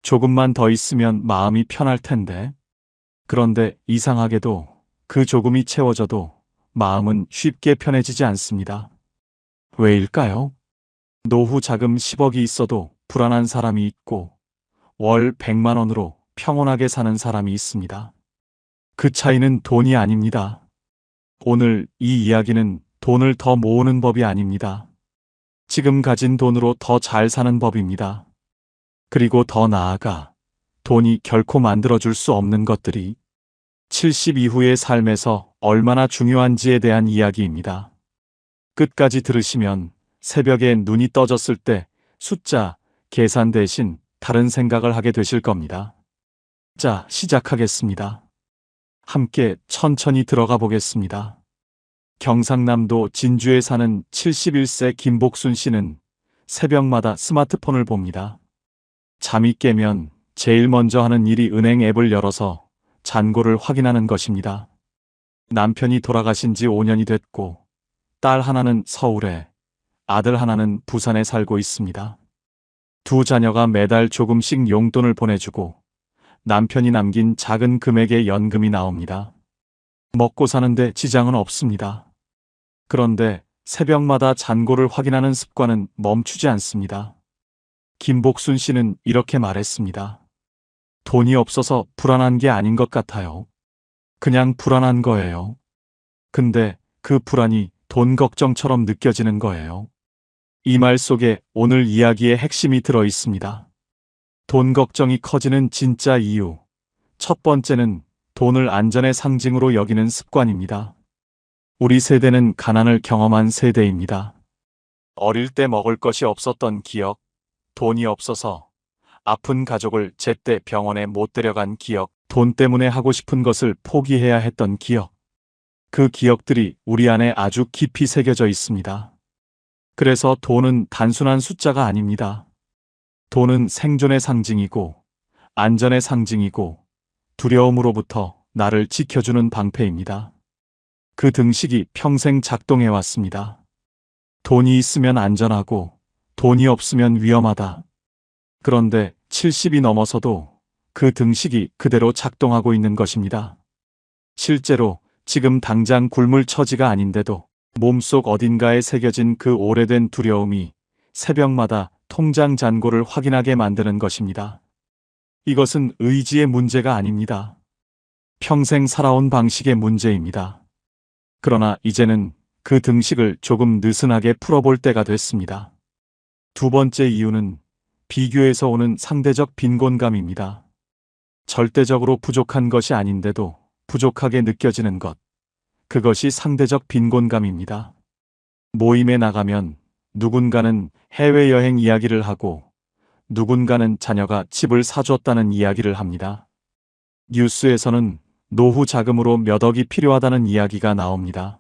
A: 조금만 더 있으면 마음이 편할 텐데. 그런데 이상하게도 그 조금이 채워져도 마음은 쉽게 편해지지 않습니다. 왜일까요? 노후 자금 10억이 있어도 불안한 사람이 있고, 월 100만 원으로 평온하게 사는 사람이 있습니다. 그 차이는 돈이 아닙니다. 오늘 이 이야기는 돈을 더 모으는 법이 아닙니다. 지금 가진 돈으로 더 잘 사는 법입니다. 그리고 더 나아가 돈이 결코 만들어줄 수 없는 것들이 70 이후의 삶에서 얼마나 중요한지에 대한 이야기입니다. 끝까지 들으시면 새벽에 눈이 떠졌을 때 숫자, 계산 대신 다른 생각을 하게 되실 겁니다. 자, 시작하겠습니다. 함께 천천히 들어가 보겠습니다. 경상남도 진주에 사는 71세 김복순 씨는 새벽마다 스마트폰을 봅니다. 잠이 깨면 제일 먼저 하는 일이 은행 앱을 열어서 잔고를 확인하는 것입니다. 남편이 돌아가신 지 5년이 됐고 딸 하나는 서울에, 아들 하나는 부산에 살고 있습니다. 두 자녀가 매달 조금씩 용돈을 보내주고 남편이 남긴 작은 금액의 연금이 나옵니다. 먹고 사는데 지장은 없습니다. 그런데 새벽마다 잔고를 확인하는 습관은 멈추지 않습니다. 김복순 씨는 이렇게 말했습니다. 돈이 없어서 불안한 게 아닌 것 같아요. 그냥 불안한 거예요. 근데 그 불안이 돈 걱정처럼 느껴지는 거예요. 이 말 속에 오늘 이야기의 핵심이 들어 있습니다. 돈 걱정이 커지는 진짜 이유. 첫 번째는 돈을 안전의 상징으로 여기는 습관입니다. 우리 세대는 가난을 경험한 세대입니다. 어릴 때 먹을 것이 없었던 기억, 돈이 없어서 아픈 가족을 제때 병원에 못 데려간 기억, 돈 때문에 하고 싶은 것을 포기해야 했던 기억. 그 기억들이 우리 안에 아주 깊이 새겨져 있습니다. 그래서 돈은 단순한 숫자가 아닙니다. 돈은 생존의 상징이고, 안전의 상징이고, 두려움으로부터 나를 지켜주는 방패입니다. 그 등식이 평생 작동해 왔습니다. 돈이 있으면 안전하고, 돈이 없으면 위험하다. 그런데 70이 넘어서도 그 등식이 그대로 작동하고 있는 것입니다. 실제로 지금 당장 굶을 처지가 아닌데도 몸속 어딘가에 새겨진 그 오래된 두려움이 새벽마다 통장 잔고를 확인하게 만드는 것입니다. 이것은 의지의 문제가 아닙니다. 평생 살아온 방식의 문제입니다. 그러나 이제는 그 등식을 조금 느슨하게 풀어볼 때가 됐습니다. 두 번째 이유는 비교에서 오는 상대적 빈곤감입니다. 절대적으로 부족한 것이 아닌데도 부족하게 느껴지는 것. 그것이 상대적 빈곤감입니다. 모임에 나가면 누군가는 해외여행 이야기를 하고 누군가는 자녀가 집을 사줬다는 이야기를 합니다. 뉴스에서는 노후 자금으로 몇 억이 필요하다는 이야기가 나옵니다.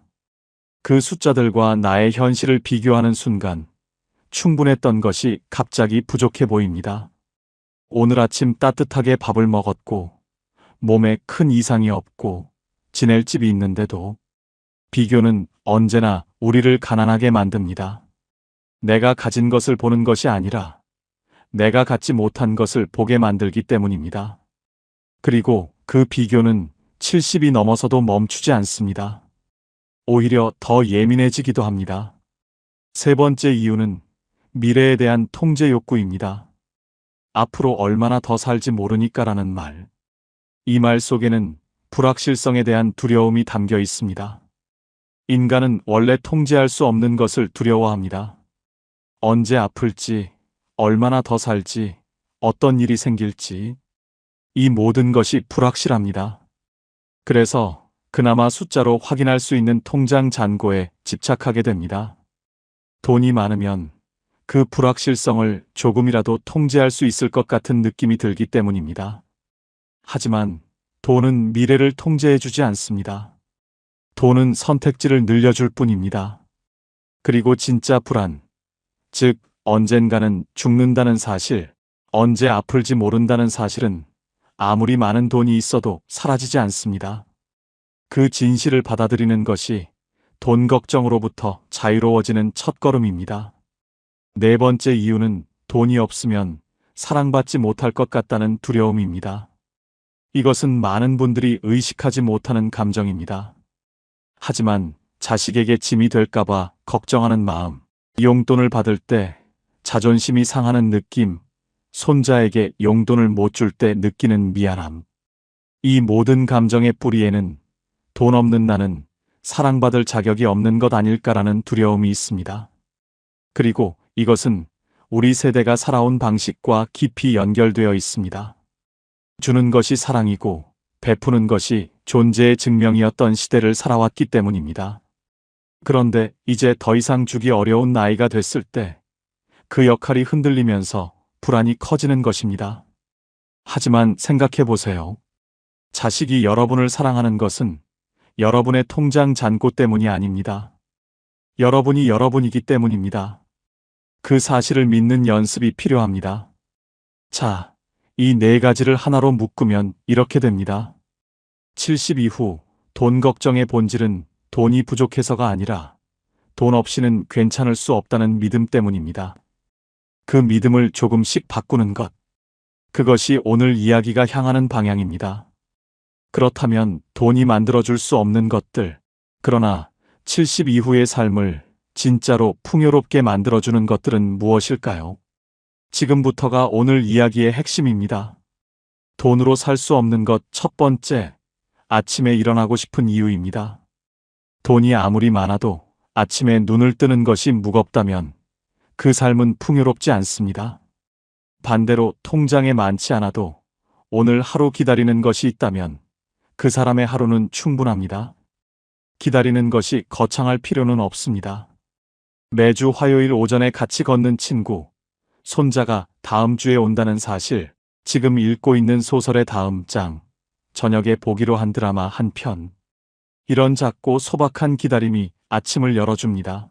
A: 그 숫자들과 나의 현실을 비교하는 순간 충분했던 것이 갑자기 부족해 보입니다. 오늘 아침 따뜻하게 밥을 먹었고 몸에 큰 이상이 없고 지낼 집이 있는데도 비교는 언제나 우리를 가난하게 만듭니다. 내가 가진 것을 보는 것이 아니라 내가 갖지 못한 것을 보게 만들기 때문입니다. 그리고 그 비교는 70이 넘어서도 멈추지 않습니다. 오히려 더 예민해지기도 합니다. 세 번째 이유는 미래에 대한 통제 욕구입니다. 앞으로 얼마나 더 살지 모르니까라는 말. 이 말 속에는 불확실성에 대한 두려움이 담겨 있습니다. 인간은 원래 통제할 수 없는 것을 두려워합니다. 언제 아플지, 얼마나 더 살지, 어떤 일이 생길지, 이 모든 것이 불확실합니다. 그래서 그나마 숫자로 확인할 수 있는 통장 잔고에 집착하게 됩니다. 돈이 많으면 그 불확실성을 조금이라도 통제할 수 있을 것 같은 느낌이 들기 때문입니다. 하지만 돈은 미래를 통제해주지 않습니다. 돈은 선택지를 늘려줄 뿐입니다. 그리고 진짜 불안, 즉 언젠가는 죽는다는 사실, 언제 아플지 모른다는 사실은 아무리 많은 돈이 있어도 사라지지 않습니다. 그 진실을 받아들이는 것이 돈 걱정으로부터 자유로워지는 첫걸음입니다. 네 번째 이유는 돈이 없으면 사랑받지 못할 것 같다는 두려움입니다. 이것은 많은 분들이 의식하지 못하는 감정입니다. 하지만 자식에게 짐이 될까봐 걱정하는 마음, 용돈을 받을 때 자존심이 상하는 느낌, 손자에게 용돈을 못 줄 때 느끼는 미안함. 이 모든 감정의 뿌리에는 돈 없는 나는 사랑받을 자격이 없는 것 아닐까라는 두려움이 있습니다. 그리고 이것은 우리 세대가 살아온 방식과 깊이 연결되어 있습니다. 주는 것이 사랑이고 베푸는 것이 존재의 증명이었던 시대를 살아왔기 때문입니다. 그런데 이제 더 이상 주기 어려운 나이가 됐을 때 그 역할이 흔들리면서 불안이 커지는 것입니다. 하지만 생각해 보세요. 자식이 여러분을 사랑하는 것은 여러분의 통장 잔고 때문이 아닙니다. 여러분이 여러분이기 때문입니다. 그 사실을 믿는 연습이 필요합니다. 자, 이 네 가지를 하나로 묶으면 이렇게 됩니다. 70 이후 돈 걱정의 본질은 돈이 부족해서가 아니라 돈 없이는 괜찮을 수 없다는 믿음 때문입니다. 그 믿음을 조금씩 바꾸는 것. 그것이 오늘 이야기가 향하는 방향입니다. 그렇다면 돈이 만들어줄 수 없는 것들, 그러나 70 이후의 삶을 진짜로 풍요롭게 만들어주는 것들은 무엇일까요? 지금부터가 오늘 이야기의 핵심입니다. 돈으로 살 수 없는 것 첫 번째, 아침에 일어나고 싶은 이유입니다. 돈이 아무리 많아도 아침에 눈을 뜨는 것이 무겁다면 그 삶은 풍요롭지 않습니다. 반대로 통장에 많지 않아도 오늘 하루 기다리는 것이 있다면 그 사람의 하루는 충분합니다. 기다리는 것이 거창할 필요는 없습니다. 매주 화요일 오전에 같이 걷는 친구, 손자가 다음 주에 온다는 사실, 지금 읽고 있는 소설의 다음 장, 저녁에 보기로 한 드라마 한 편. 이런 작고 소박한 기다림이 아침을 열어줍니다.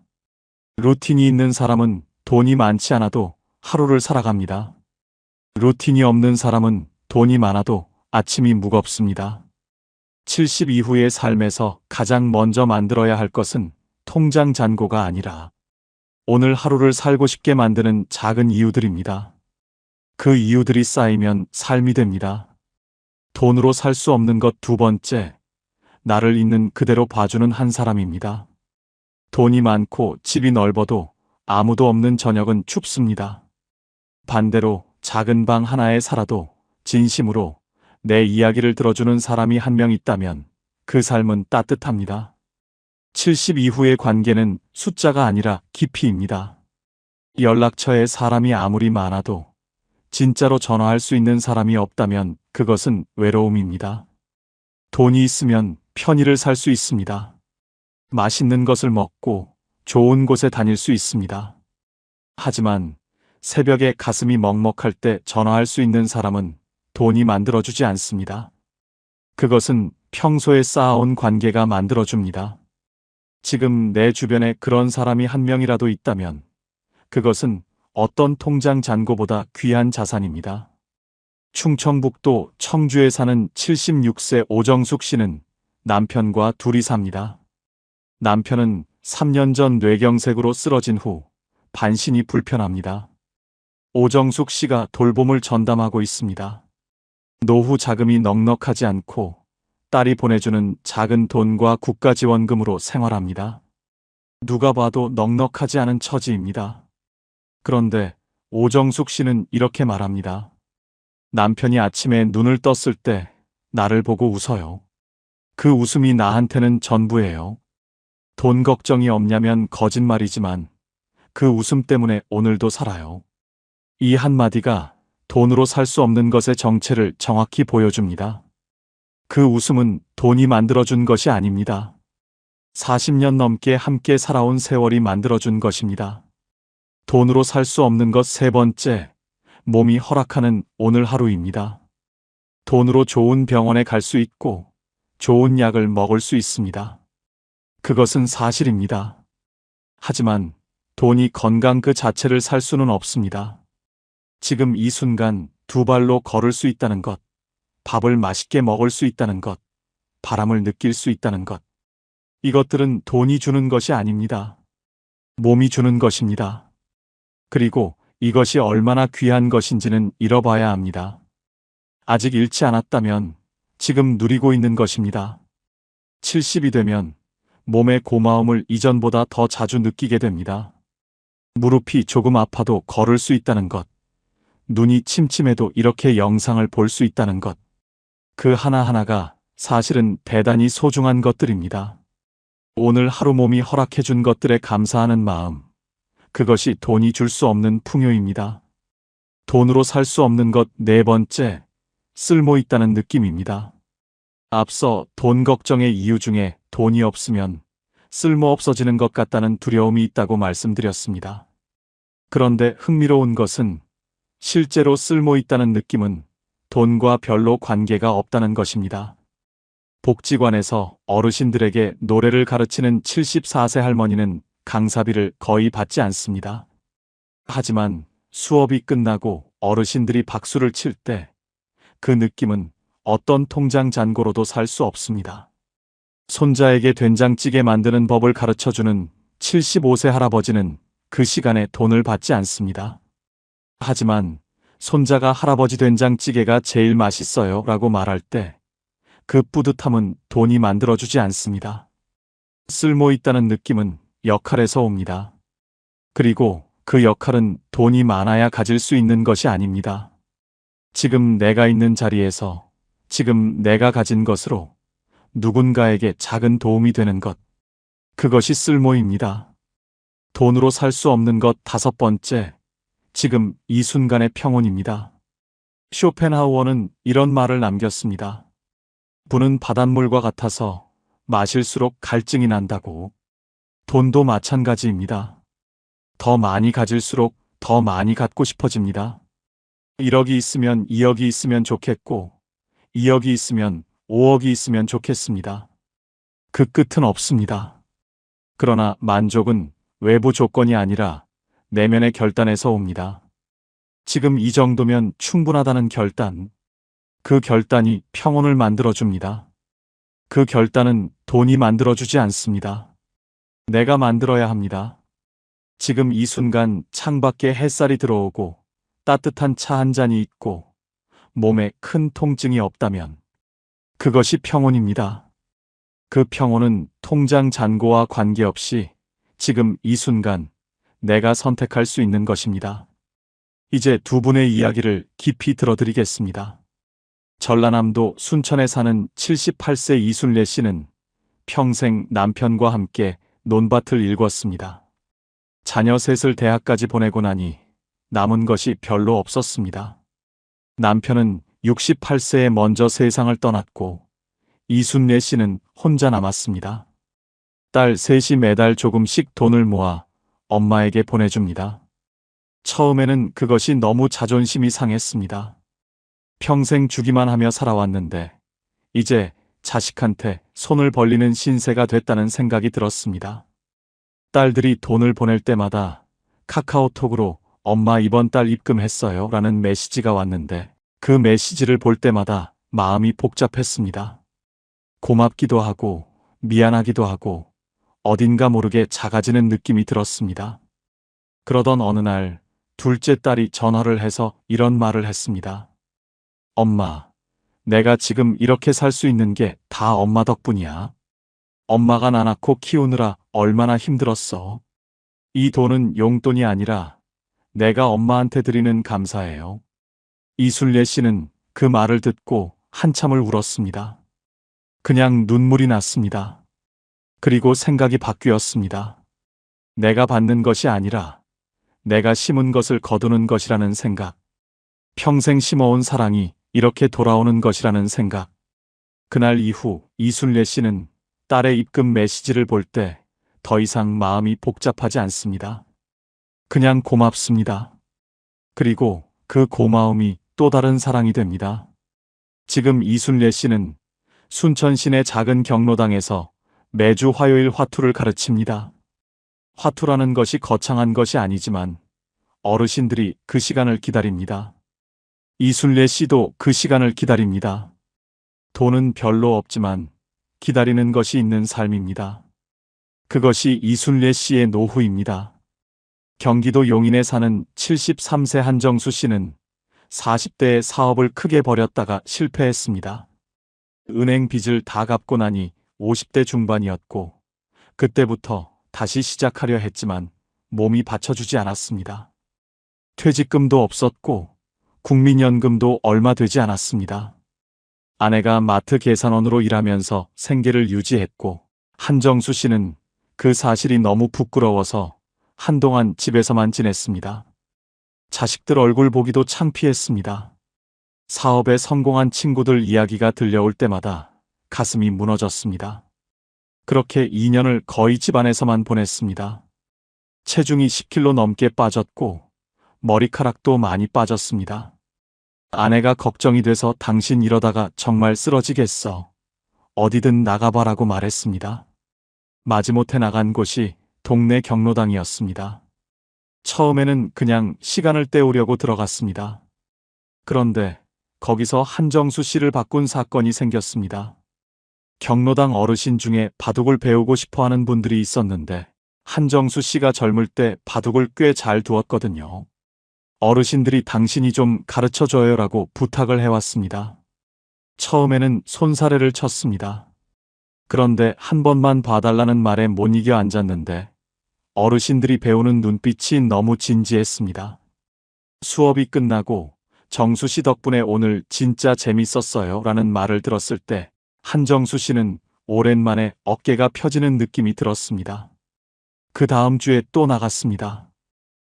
A: 루틴이 있는 사람은 돈이 많지 않아도 하루를 살아갑니다. 루틴이 없는 사람은 돈이 많아도 아침이 무겁습니다. 70 이후의 삶에서 가장 먼저 만들어야 할 것은 통장 잔고가 아니라 오늘 하루를 살고 싶게 만드는 작은 이유들입니다. 그 이유들이 쌓이면 삶이 됩니다. 돈으로 살 수 없는 것 두 번째, 나를 있는 그대로 봐주는 한 사람입니다. 돈이 많고 집이 넓어도 아무도 없는 저녁은 춥습니다. 반대로 작은 방 하나에 살아도 진심으로 내 이야기를 들어주는 사람이 한 명 있다면 그 삶은 따뜻합니다. 70 이후의 관계는 숫자가 아니라 깊이입니다. 연락처에 사람이 아무리 많아도 진짜로 전화할 수 있는 사람이 없다면 그것은 외로움입니다. 돈이 있으면 편의를 살 수 있습니다. 맛있는 것을 먹고 좋은 곳에 다닐 수 있습니다. 하지만 새벽에 가슴이 먹먹할 때 전화할 수 있는 사람은 돈이 만들어주지 않습니다. 그것은 평소에 쌓아온 관계가 만들어줍니다. 지금 내 주변에 그런 사람이 한 명이라도 있다면 그것은 어떤 통장 잔고보다 귀한 자산입니다. 충청북도 청주에 사는 76세 오정숙 씨는 남편과 둘이 삽니다. 남편은 3년 전 뇌경색으로 쓰러진 후 반신이 불편합니다. 오정숙 씨가 돌봄을 전담하고 있습니다. 노후 자금이 넉넉하지 않고 딸이 보내주는 작은 돈과 국가지원금으로 생활합니다. 누가 봐도 넉넉하지 않은 처지입니다. 그런데 오정숙 씨는 이렇게 말합니다. 남편이 아침에 눈을 떴을 때 나를 보고 웃어요. 그 웃음이 나한테는 전부예요. 돈 걱정이 없냐면 거짓말이지만 그 웃음 때문에 오늘도 살아요. 이 한마디가 돈으로 살 수 없는 것의 정체를 정확히 보여줍니다. 그 웃음은 돈이 만들어준 것이 아닙니다. 40년 넘게 함께 살아온 세월이 만들어준 것입니다. 돈으로 살 수 없는 것 세 번째, 몸이 허락하는 오늘 하루입니다. 돈으로 좋은 병원에 갈 수 있고 좋은 약을 먹을 수 있습니다. 그것은 사실입니다. 하지만 돈이 건강 그 자체를 살 수는 없습니다. 지금 이 순간 두 발로 걸을 수 있다는 것, 밥을 맛있게 먹을 수 있다는 것, 바람을 느낄 수 있다는 것. 이것들은 돈이 주는 것이 아닙니다. 몸이 주는 것입니다. 그리고 이것이 얼마나 귀한 것인지는 잃어봐야 합니다. 아직 잃지 않았다면 지금 누리고 있는 것입니다. 70이 되면 몸의 고마움을 이전보다 더 자주 느끼게 됩니다. 무릎이 조금 아파도 걸을 수 있다는 것, 눈이 침침해도 이렇게 영상을 볼 수 있다는 것, 그 하나하나가 사실은 대단히 소중한 것들입니다. 오늘 하루 몸이 허락해준 것들에 감사하는 마음, 그것이 돈이 줄 수 없는 풍요입니다. 돈으로 살 수 없는 것 네 번째, 쓸모 있다는 느낌입니다. 앞서 돈 걱정의 이유 중에 돈이 없으면 쓸모 없어지는 것 같다는 두려움이 있다고 말씀드렸습니다. 그런데 흥미로운 것은 실제로 쓸모 있다는 느낌은 돈과 별로 관계가 없다는 것입니다. 복지관에서 어르신들에게 노래를 가르치는 74세 할머니는 강사비를 거의 받지 않습니다. 하지만 수업이 끝나고 어르신들이 박수를 칠 때 그 느낌은 어떤 통장 잔고로도 살 수 없습니다. 손자에게 된장찌개 만드는 법을 가르쳐주는 75세 할아버지는 그 시간에 돈을 받지 않습니다. 하지만 손자가 할아버지 된장찌개가 제일 맛있어요 라고 말할 때 그 뿌듯함은 돈이 만들어주지 않습니다. 쓸모 있다는 느낌은 역할에서 옵니다. 그리고 그 역할은 돈이 많아야 가질 수 있는 것이 아닙니다. 지금 내가 있는 자리에서 지금 내가 가진 것으로 누군가에게 작은 도움이 되는 것. 그것이 쓸모입니다. 돈으로 살 수 없는 것 5번째. 지금 이 순간의 평온입니다. 쇼펜하우어는 이런 말을 남겼습니다. 부는 바닷물과 같아서 마실수록 갈증이 난다고. 돈도 마찬가지입니다. 더 많이 가질수록 더 많이 갖고 싶어집니다. 1억이 있으면 2억이 있으면 좋겠고 2억이 있으면 5억이 있으면 좋겠습니다. 그 끝은 없습니다. 그러나 만족은 외부 조건이 아니라 내면의 결단에서 옵니다. 지금 이 정도면 충분하다는 결단. 그 결단이 평온을 만들어줍니다. 그 결단은 돈이 만들어주지 않습니다. 내가 만들어야 합니다. 지금 이 순간 창밖에 햇살이 들어오고 따뜻한 차 한 잔이 있고 몸에 큰 통증이 없다면 그것이 평온입니다. 그 평온은 통장 잔고와 관계없이 지금 이 순간 내가 선택할 수 있는 것입니다. 이제 두 분의 이야기를 깊이 들어드리겠습니다. 전라남도 순천에 사는 78세 이순례 씨는 평생 남편과 함께 논밭을 일궜습니다. 자녀 셋을 대학까지 보내고 나니 남은 것이 별로 없었습니다. 남편은 68세에 먼저 세상을 떠났고 이순례 씨는 혼자 남았습니다. 딸 셋이 매달 조금씩 돈을 모아 엄마에게 보내줍니다. 처음에는 그것이 너무 자존심이 상했습니다. 평생 주기만 하며 살아왔는데 이제 자식한테 손을 벌리는 신세가 됐다는 생각이 들었습니다. 딸들이 돈을 보낼 때마다 카카오톡으로 엄마 이번 달 입금했어요 라는 메시지가 왔는데 그 메시지를 볼 때마다 마음이 복잡했습니다. 고맙기도 하고 미안하기도 하고 어딘가 모르게 작아지는 느낌이 들었습니다. 그러던 어느 날 둘째 딸이 전화를 해서 이런 말을 했습니다. 엄마, 내가 지금 이렇게 살 수 있는 게 다 엄마 덕분이야. 엄마가 나 낳고 키우느라 얼마나 힘들었어. 이 돈은 용돈이 아니라 내가 엄마한테 드리는 감사예요. 이순례 씨는 그 말을 듣고 한참을 울었습니다. 그냥 눈물이 났습니다. 그리고 생각이 바뀌었습니다. 내가 받는 것이 아니라 내가 심은 것을 거두는 것이라는 생각. 평생 심어온 사랑이 이렇게 돌아오는 것이라는 생각. 그날 이후 이순례 씨는 딸의 입금 메시지를 볼 때 더 이상 마음이 복잡하지 않습니다. 그냥 고맙습니다. 그리고 그 고마움이 또 다른 사랑이 됩니다. 지금 이순례 씨는 순천 시내 작은 경로당에서 매주 화요일 화투를 가르칩니다. 화투라는 것이 거창한 것이 아니지만 어르신들이 그 시간을 기다립니다. 이순례 씨도 그 시간을 기다립니다. 돈은 별로 없지만 기다리는 것이 있는 삶입니다. 그것이 이순례 씨의 노후입니다. 경기도 용인에 사는 73세 한정수 씨는 40대에 사업을 크게 벌였다가 실패했습니다. 은행 빚을 다 갚고 나니 50대 중반이었고 그때부터 다시 시작하려 했지만 몸이 받쳐주지 않았습니다. 퇴직금도 없었고 국민연금도 얼마 되지 않았습니다. 아내가 마트 계산원으로 일하면서 생계를 유지했고 한정수 씨는 그 사실이 너무 부끄러워서 한동안 집에서만 지냈습니다. 자식들 얼굴 보기도 창피했습니다. 사업에 성공한 친구들 이야기가 들려올 때마다 가슴이 무너졌습니다. 그렇게 2년을 거의 집안에서만 보냈습니다. 체중이 10kg 넘게 빠졌고 머리카락도 많이 빠졌습니다. 아내가 걱정이 돼서 당신 이러다가 정말 쓰러지겠어. 어디든 나가봐라고 말했습니다. 마지못해 나간 곳이 동네 경로당이었습니다. 처음에는 그냥 시간을 때우려고 들어갔습니다. 그런데 거기서 한정수 씨를 바꾼 사건이 생겼습니다. 경로당 어르신 중에 바둑을 배우고 싶어 하는 분들이 있었는데 한정수 씨가 젊을 때 바둑을 꽤 잘 두었거든요. 어르신들이 당신이 좀 가르쳐줘요라고 부탁을 해왔습니다. 처음에는 손사래를 쳤습니다. 그런데 한 번만 봐달라는 말에 못 이겨 앉았는데 어르신들이 배우는 눈빛이 너무 진지했습니다. 수업이 끝나고 정수 씨 덕분에 오늘 진짜 재밌었어요 라는 말을 들었을 때 한정수 씨는 오랜만에 어깨가 펴지는 느낌이 들었습니다. 그 다음 주에 또 나갔습니다.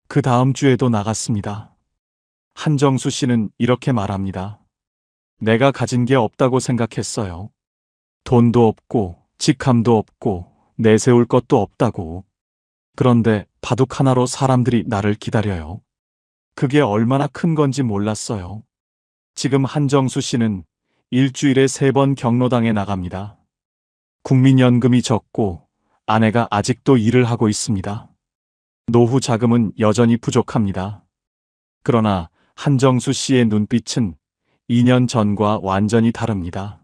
A: 그 다음 주에도 나갔습니다. 한정수 씨는 이렇게 말합니다. 내가 가진 게 없다고 생각했어요. 돈도 없고 직함도 없고 내세울 것도 없다고. 그런데 바둑 하나로 사람들이 나를 기다려요. 그게 얼마나 큰 건지 몰랐어요. 지금 한정수 씨는 일주일에 3번 경로당에 나갑니다. 국민연금이 적고 아내가 아직도 일을 하고 있습니다. 노후 자금은 여전히 부족합니다. 그러나 한정수 씨의 눈빛은 2년 전과 완전히 다릅니다.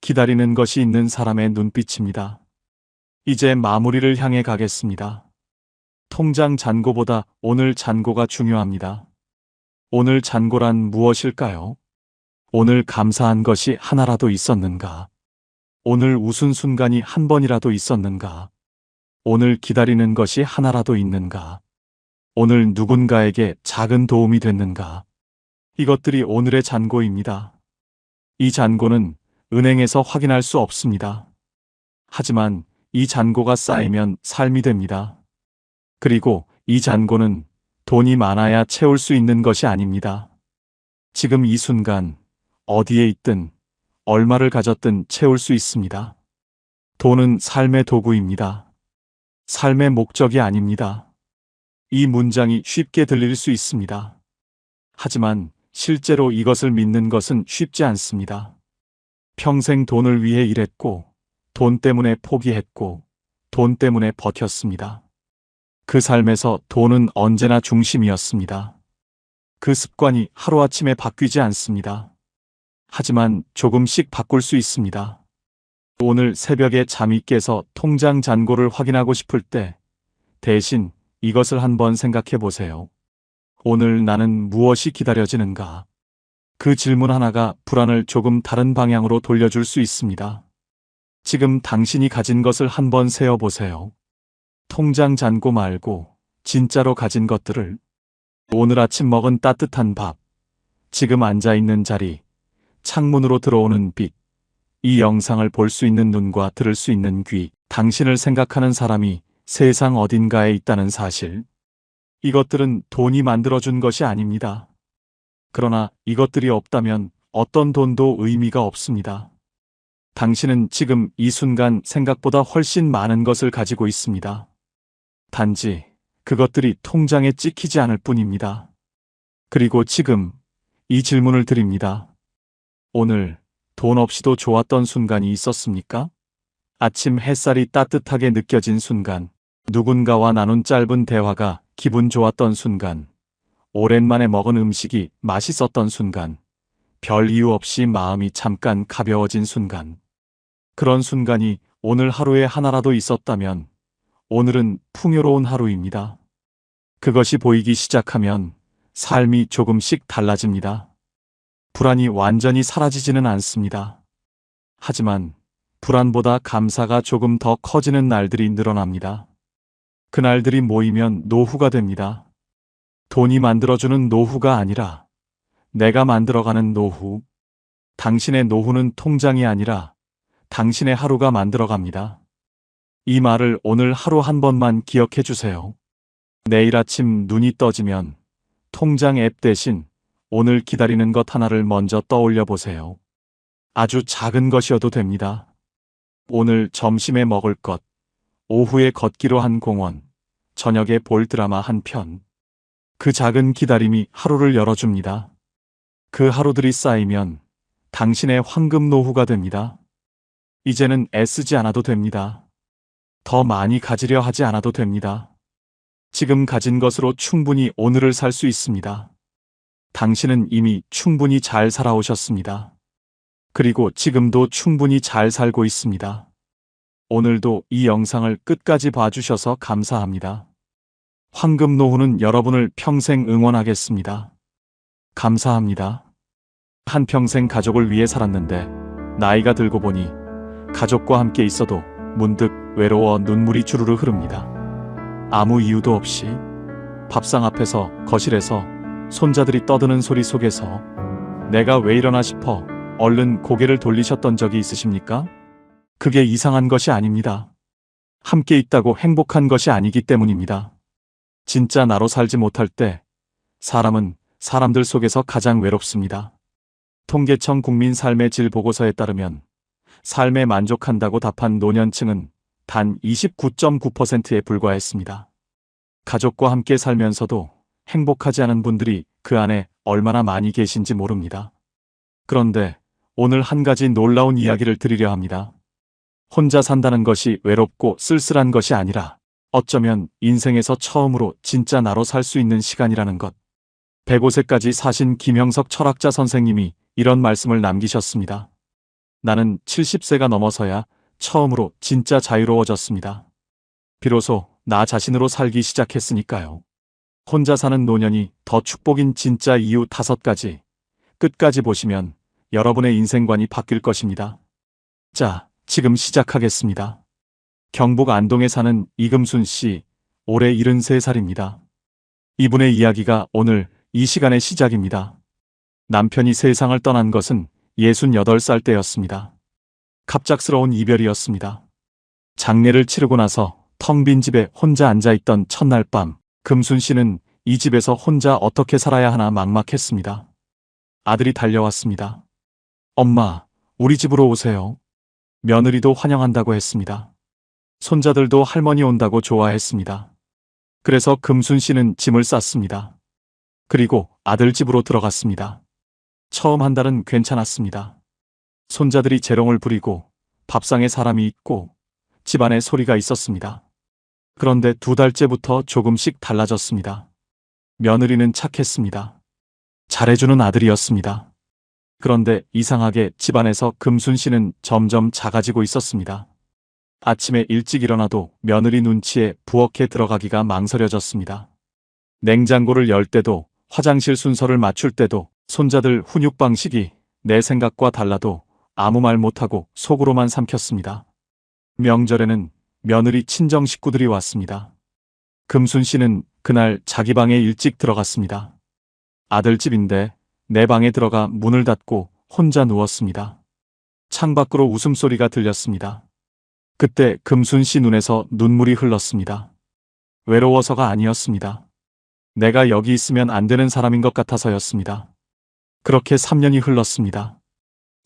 A: 기다리는 것이 있는 사람의 눈빛입니다. 이제 마무리를 향해 가겠습니다. 통장 잔고보다 오늘 잔고가 중요합니다. 오늘 잔고란 무엇일까요? 오늘 감사한 것이 하나라도 있었는가? 오늘 웃은 순간이 한 번이라도 있었는가? 오늘 기다리는 것이 하나라도 있는가? 오늘 누군가에게 작은 도움이 됐는가? 이것들이 오늘의 잔고입니다. 이 잔고는 은행에서 확인할 수 없습니다. 하지만 이 잔고가 쌓이면 삶이 됩니다. 그리고 이 잔고는 돈이 많아야 채울 수 있는 것이 아닙니다. 지금 이 순간 어디에 있든 얼마를 가졌든 채울 수 있습니다. 돈은 삶의 도구입니다. 삶의 목적이 아닙니다. 이 문장이 쉽게 들릴 수 있습니다. 하지만 실제로 이것을 믿는 것은 쉽지 않습니다. 평생 돈을 위해 일했고, 돈 때문에 포기했고, 돈 때문에 버텼습니다. 그 삶에서 돈은 언제나 중심이었습니다. 그 습관이 하루아침에 바뀌지 않습니다. 하지만 조금씩 바꿀 수 있습니다. 오늘 새벽에 잠이 깨서 통장 잔고를 확인하고 싶을 때 대신 이것을 한번 생각해 보세요. 오늘 나는 무엇이 기다려지는가? 그 질문 하나가 불안을 조금 다른 방향으로 돌려줄 수 있습니다. 지금 당신이 가진 것을 한번 세어보세요. 통장 잔고 말고 진짜로 가진 것들을. 오늘 아침 먹은 따뜻한 밥, 지금 앉아있는 자리, 창문으로 들어오는 빛, 이 영상을 볼 수 있는 눈과 들을 수 있는 귀, 당신을 생각하는 사람이 세상 어딘가에 있다는 사실. 이것들은 돈이 만들어준 것이 아닙니다. 그러나 이것들이 없다면 어떤 돈도 의미가 없습니다. 당신은 지금 이 순간 생각보다 훨씬 많은 것을 가지고 있습니다. 단지 그것들이 통장에 찍히지 않을 뿐입니다. 그리고 지금 이 질문을 드립니다. 오늘 돈 없이도 좋았던 순간이 있었습니까? 아침 햇살이 따뜻하게 느껴진 순간, 누군가와 나눈 짧은 대화가 기분 좋았던 순간, 오랜만에 먹은 음식이 맛있었던 순간, 별 이유 없이 마음이 잠깐 가벼워진 순간. 그런 순간이 오늘 하루에 하나라도 있었다면 오늘은 풍요로운 하루입니다. 그것이 보이기 시작하면 삶이 조금씩 달라집니다. 불안이 완전히 사라지지는 않습니다. 하지만 불안보다 감사가 조금 더 커지는 날들이 늘어납니다. 그 날들이 모이면 노후가 됩니다. 돈이 만들어주는 노후가 아니라 내가 만들어가는 노후. 당신의 노후는 통장이 아니라 당신의 하루가 만들어갑니다. 이 말을 오늘 하루 한 번만 기억해 주세요. 내일 아침 눈이 떠지면 통장 앱 대신 오늘 기다리는 것 하나를 먼저 떠올려 보세요. 아주 작은 것이어도 됩니다. 오늘 점심에 먹을 것, 오후에 걷기로 한 공원, 저녁에 볼 드라마 한 편. 그 작은 기다림이 하루를 열어줍니다. 그 하루들이 쌓이면 당신의 황금 노후가 됩니다. 이제는 애쓰지 않아도 됩니다. 더 많이 가지려 하지 않아도 됩니다. 지금 가진 것으로 충분히 오늘을 살 수 있습니다. 당신은 이미 충분히 잘 살아오셨습니다. 그리고 지금도 충분히 잘 살고 있습니다. 오늘도 이 영상을 끝까지 봐주셔서 감사합니다. 황금 노후는 여러분을 평생 응원하겠습니다. 감사합니다. 한평생 가족을 위해 살았는데 나이가 들고 보니 가족과 함께 있어도 문득 외로워 눈물이 주르르 흐릅니다. 아무 이유도 없이 밥상 앞에서, 거실에서, 손자들이 떠드는 소리 속에서 내가 왜 이러나 싶어 얼른 고개를 돌리셨던 적이 있으십니까? 그게 이상한 것이 아닙니다. 함께 있다고 행복한 것이 아니기 때문입니다. 진짜 나로 살지 못할 때 사람은 사람들 속에서 가장 외롭습니다. 통계청 국민 삶의 질 보고서에 따르면 삶에 만족한다고 답한 노년층은 단 29.9%에 불과했습니다. 가족과 함께 살면서도 행복하지 않은 분들이 그 안에 얼마나 많이 계신지 모릅니다. 그런데 오늘 한 가지 놀라운 이야기를 드리려 합니다. 혼자 산다는 것이 외롭고 쓸쓸한 것이 아니라 어쩌면 인생에서 처음으로 진짜 나로 살 수 있는 시간이라는 것. 105세까지 사신 김형석 철학자 선생님이 이런 말씀을 남기셨습니다. 나는 70세가 넘어서야 처음으로 진짜 자유로워졌습니다. 비로소 나 자신으로 살기 시작했으니까요. 혼자 사는 노년이 더 축복인 진짜 이유 5가지. 끝까지 보시면 여러분의 인생관이 바뀔 것입니다. 자, 지금 시작하겠습니다. 경북 안동에 사는 이금순 씨, 올해 73살입니다. 이분의 이야기가 오늘 이 시간의 시작입니다. 남편이 세상을 떠난 것은 68살 때였습니다. 갑작스러운 이별이었습니다. 장례를 치르고 나서 텅 빈 집에 혼자 앉아있던 첫날 밤, 금순 씨는 이 집에서 혼자 어떻게 살아야 하나 막막했습니다. 아들이 달려왔습니다. 엄마, 우리 집으로 오세요. 며느리도 환영한다고 했습니다. 손자들도 할머니 온다고 좋아했습니다. 그래서 금순 씨는 짐을 쌌습니다. 그리고 아들 집으로 들어갔습니다. 처음 한 달은 괜찮았습니다. 손자들이 재롱을 부리고 밥상에 사람이 있고 집안에 소리가 있었습니다. 그런데 2달째부터 조금씩 달라졌습니다. 며느리는 착했습니다. 잘해주는 아들이었습니다. 그런데 이상하게 집안에서 금순 씨는 점점 작아지고 있었습니다. 아침에 일찍 일어나도 며느리 눈치에 부엌에 들어가기가 망설여졌습니다. 냉장고를 열 때도, 화장실 순서를 맞출 때도, 손자들 훈육 방식이 내 생각과 달라도 아무 말 못하고 속으로만 삼켰습니다. 명절에는 며느리 친정 식구들이 왔습니다. 금순 씨는 그날 자기 방에 일찍 들어갔습니다. 아들 집인데 내 방에 들어가 문을 닫고 혼자 누웠습니다. 창밖으로 웃음소리가 들렸습니다. 그때 금순 씨 눈에서 눈물이 흘렀습니다. 외로워서가 아니었습니다. 내가 여기 있으면 안 되는 사람인 것 같아서였습니다. 그렇게 3년이 흘렀습니다.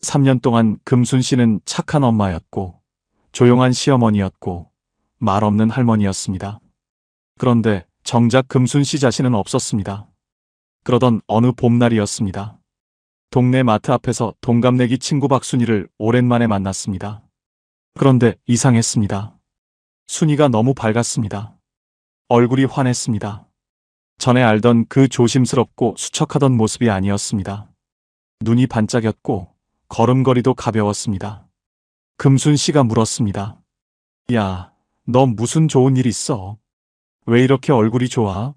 A: 3년 동안 금순 씨는 착한 엄마였고 조용한 시어머니였고 말 없는 할머니였습니다. 그런데 정작 금순 씨 자신은 없었습니다. 그러던 어느 봄날이었습니다. 동네 마트 앞에서 동갑내기 친구 박순이를 오랜만에 만났습니다. 그런데 이상했습니다. 순이가 너무 밝았습니다. 얼굴이 환했습니다. 전에 알던 그 조심스럽고 수척하던 모습이 아니었습니다. 눈이 반짝였고 걸음걸이도 가벼웠습니다. 금순 씨가 물었습니다. 야, 너 무슨 좋은 일 있어? 왜 이렇게 얼굴이 좋아?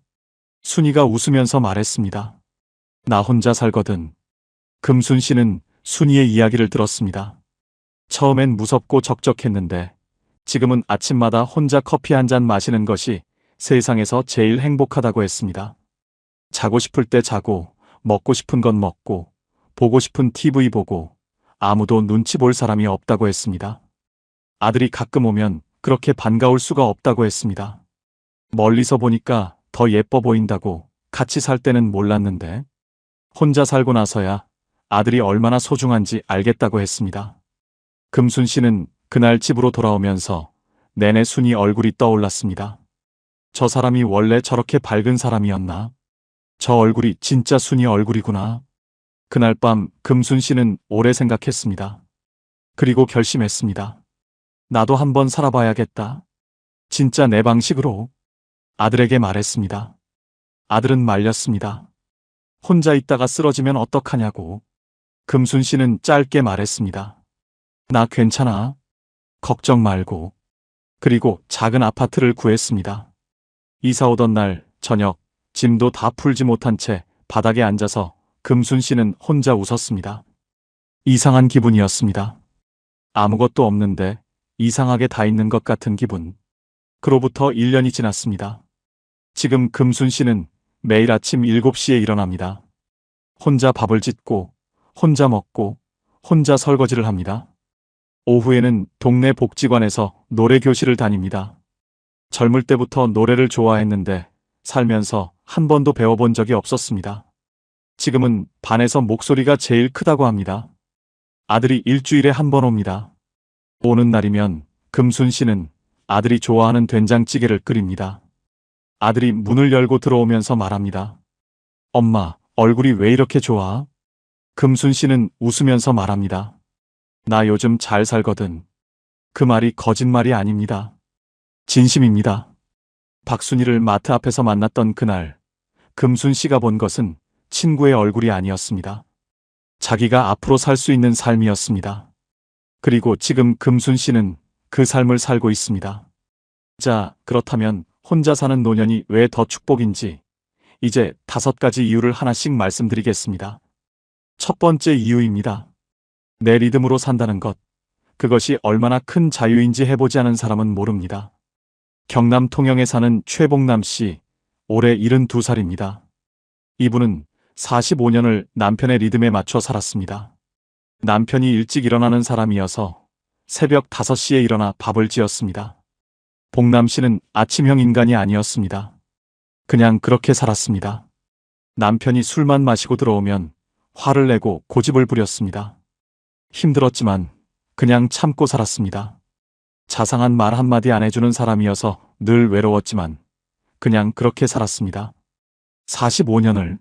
A: 순이가 웃으면서 말했습니다. 나 혼자 살거든. 금순 씨는 순이의 이야기를 들었습니다. 처음엔 무섭고 적적했는데 지금은 아침마다 혼자 커피 한 잔 마시는 것이 세상에서 제일 행복하다고 했습니다. 자고 싶을 때 자고, 먹고 싶은 건 먹고, 보고 싶은 TV 보고, 아무도 눈치 볼 사람이 없다고 했습니다. 아들이 가끔 오면 그렇게 반가울 수가 없다고 했습니다. 멀리서 보니까 더 예뻐 보인다고 같이 살 때는 몰랐는데 혼자 살고 나서야 아들이 얼마나 소중한지 알겠다고 했습니다. 금순 씨는 그날 집으로 돌아오면서 내내 순이 얼굴이 떠올랐습니다. 저 사람이 원래 저렇게 밝은 사람이었나? 저 얼굴이 진짜 순이 얼굴이구나. 그날 밤 금순 씨는 오래 생각했습니다. 그리고 결심했습니다. 나도 한번 살아봐야겠다. 진짜 내 방식으로. 아들에게 말했습니다. 아들은 말렸습니다. 혼자 있다가 쓰러지면 어떡하냐고. 금순 씨는 짧게 말했습니다. 나 괜찮아. 걱정 말고. 그리고 작은 아파트를 구했습니다. 이사 오던 날 저녁 짐도 다 풀지 못한 채 바닥에 앉아서 금순 씨는 혼자 웃었습니다. 이상한 기분이었습니다. 아무것도 없는데 이상하게 다 있는 것 같은 기분. 그로부터 1년이 지났습니다. 지금 금순 씨는 매일 아침 7시에 일어납니다. 혼자 밥을 짓고, 혼자 먹고, 혼자 설거지를 합니다. 오후에는 동네 복지관에서 노래 교실을 다닙니다. 젊을 때부터 노래를 좋아했는데 살면서 한 번도 배워본 적이 없었습니다. 지금은 반에서 목소리가 제일 크다고 합니다. 아들이 일주일에 한 번 옵니다. 오는 날이면 금순 씨는 아들이 좋아하는 된장찌개를 끓입니다. 아들이 문을 열고 들어오면서 말합니다. 엄마, 얼굴이 왜 이렇게 좋아? 금순 씨는 웃으면서 말합니다. 나 요즘 잘 살거든. 그 말이 거짓말이 아닙니다. 진심입니다. 박순이를 마트 앞에서 만났던 그날, 금순 씨가 본 것은 친구의 얼굴이 아니었습니다. 자기가 앞으로 살 수 있는 삶이었습니다. 그리고 지금 금순 씨는 그 삶을 살고 있습니다. 자, 그렇다면 혼자 사는 노년이 왜 더 축복인지 이제 5가지 이유를 하나씩 말씀드리겠습니다. 첫 번째 이유입니다. 내 리듬으로 산다는 것. 그것이 얼마나 큰 자유인지 해보지 않은 사람은 모릅니다. 경남 통영에 사는 최봉남 씨, 올해 72살입니다. 이분은 45년을 남편의 리듬에 맞춰 살았습니다. 남편이 일찍 일어나는 사람이어서 새벽 5시에 일어나 밥을 지었습니다. 봉남 씨는 아침형 인간이 아니었습니다. 그냥 그렇게 살았습니다. 남편이 술만 마시고 들어오면 화를 내고 고집을 부렸습니다. 힘들었지만 그냥 참고 살았습니다. 자상한 말 한마디 안 해주는 사람이어서 늘 외로웠지만 그냥 그렇게 살았습니다. 45년을.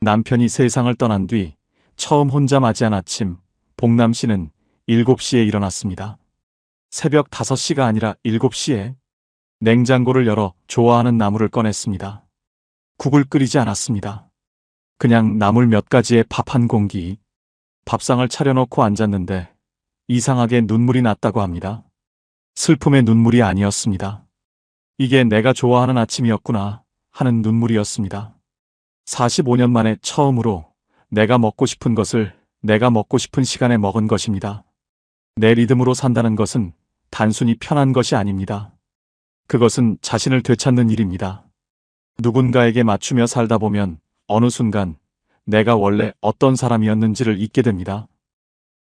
A: 남편이 세상을 떠난 뒤 처음 혼자 맞이한 아침, 봉남 씨는 7시에 일어났습니다. 새벽 5시가 아니라 7시에 냉장고를 열어 좋아하는 나물을 꺼냈습니다. 국을 끓이지 않았습니다. 그냥 나물 몇 가지에 밥 한 공기. 밥상을 차려놓고 앉았는데 이상하게 눈물이 났다고 합니다. 슬픔의 눈물이 아니었습니다. 이게 내가 좋아하는 아침이었구나 하는 눈물이었습니다. 45년 만에 처음으로 내가 먹고 싶은 것을 내가 먹고 싶은 시간에 먹은 것입니다. 내 리듬으로 산다는 것은 단순히 편한 것이 아닙니다. 그것은 자신을 되찾는 일입니다. 누군가에게 맞추며 살다 보면 어느 순간 내가 원래 어떤 사람이었는지를 잊게 됩니다.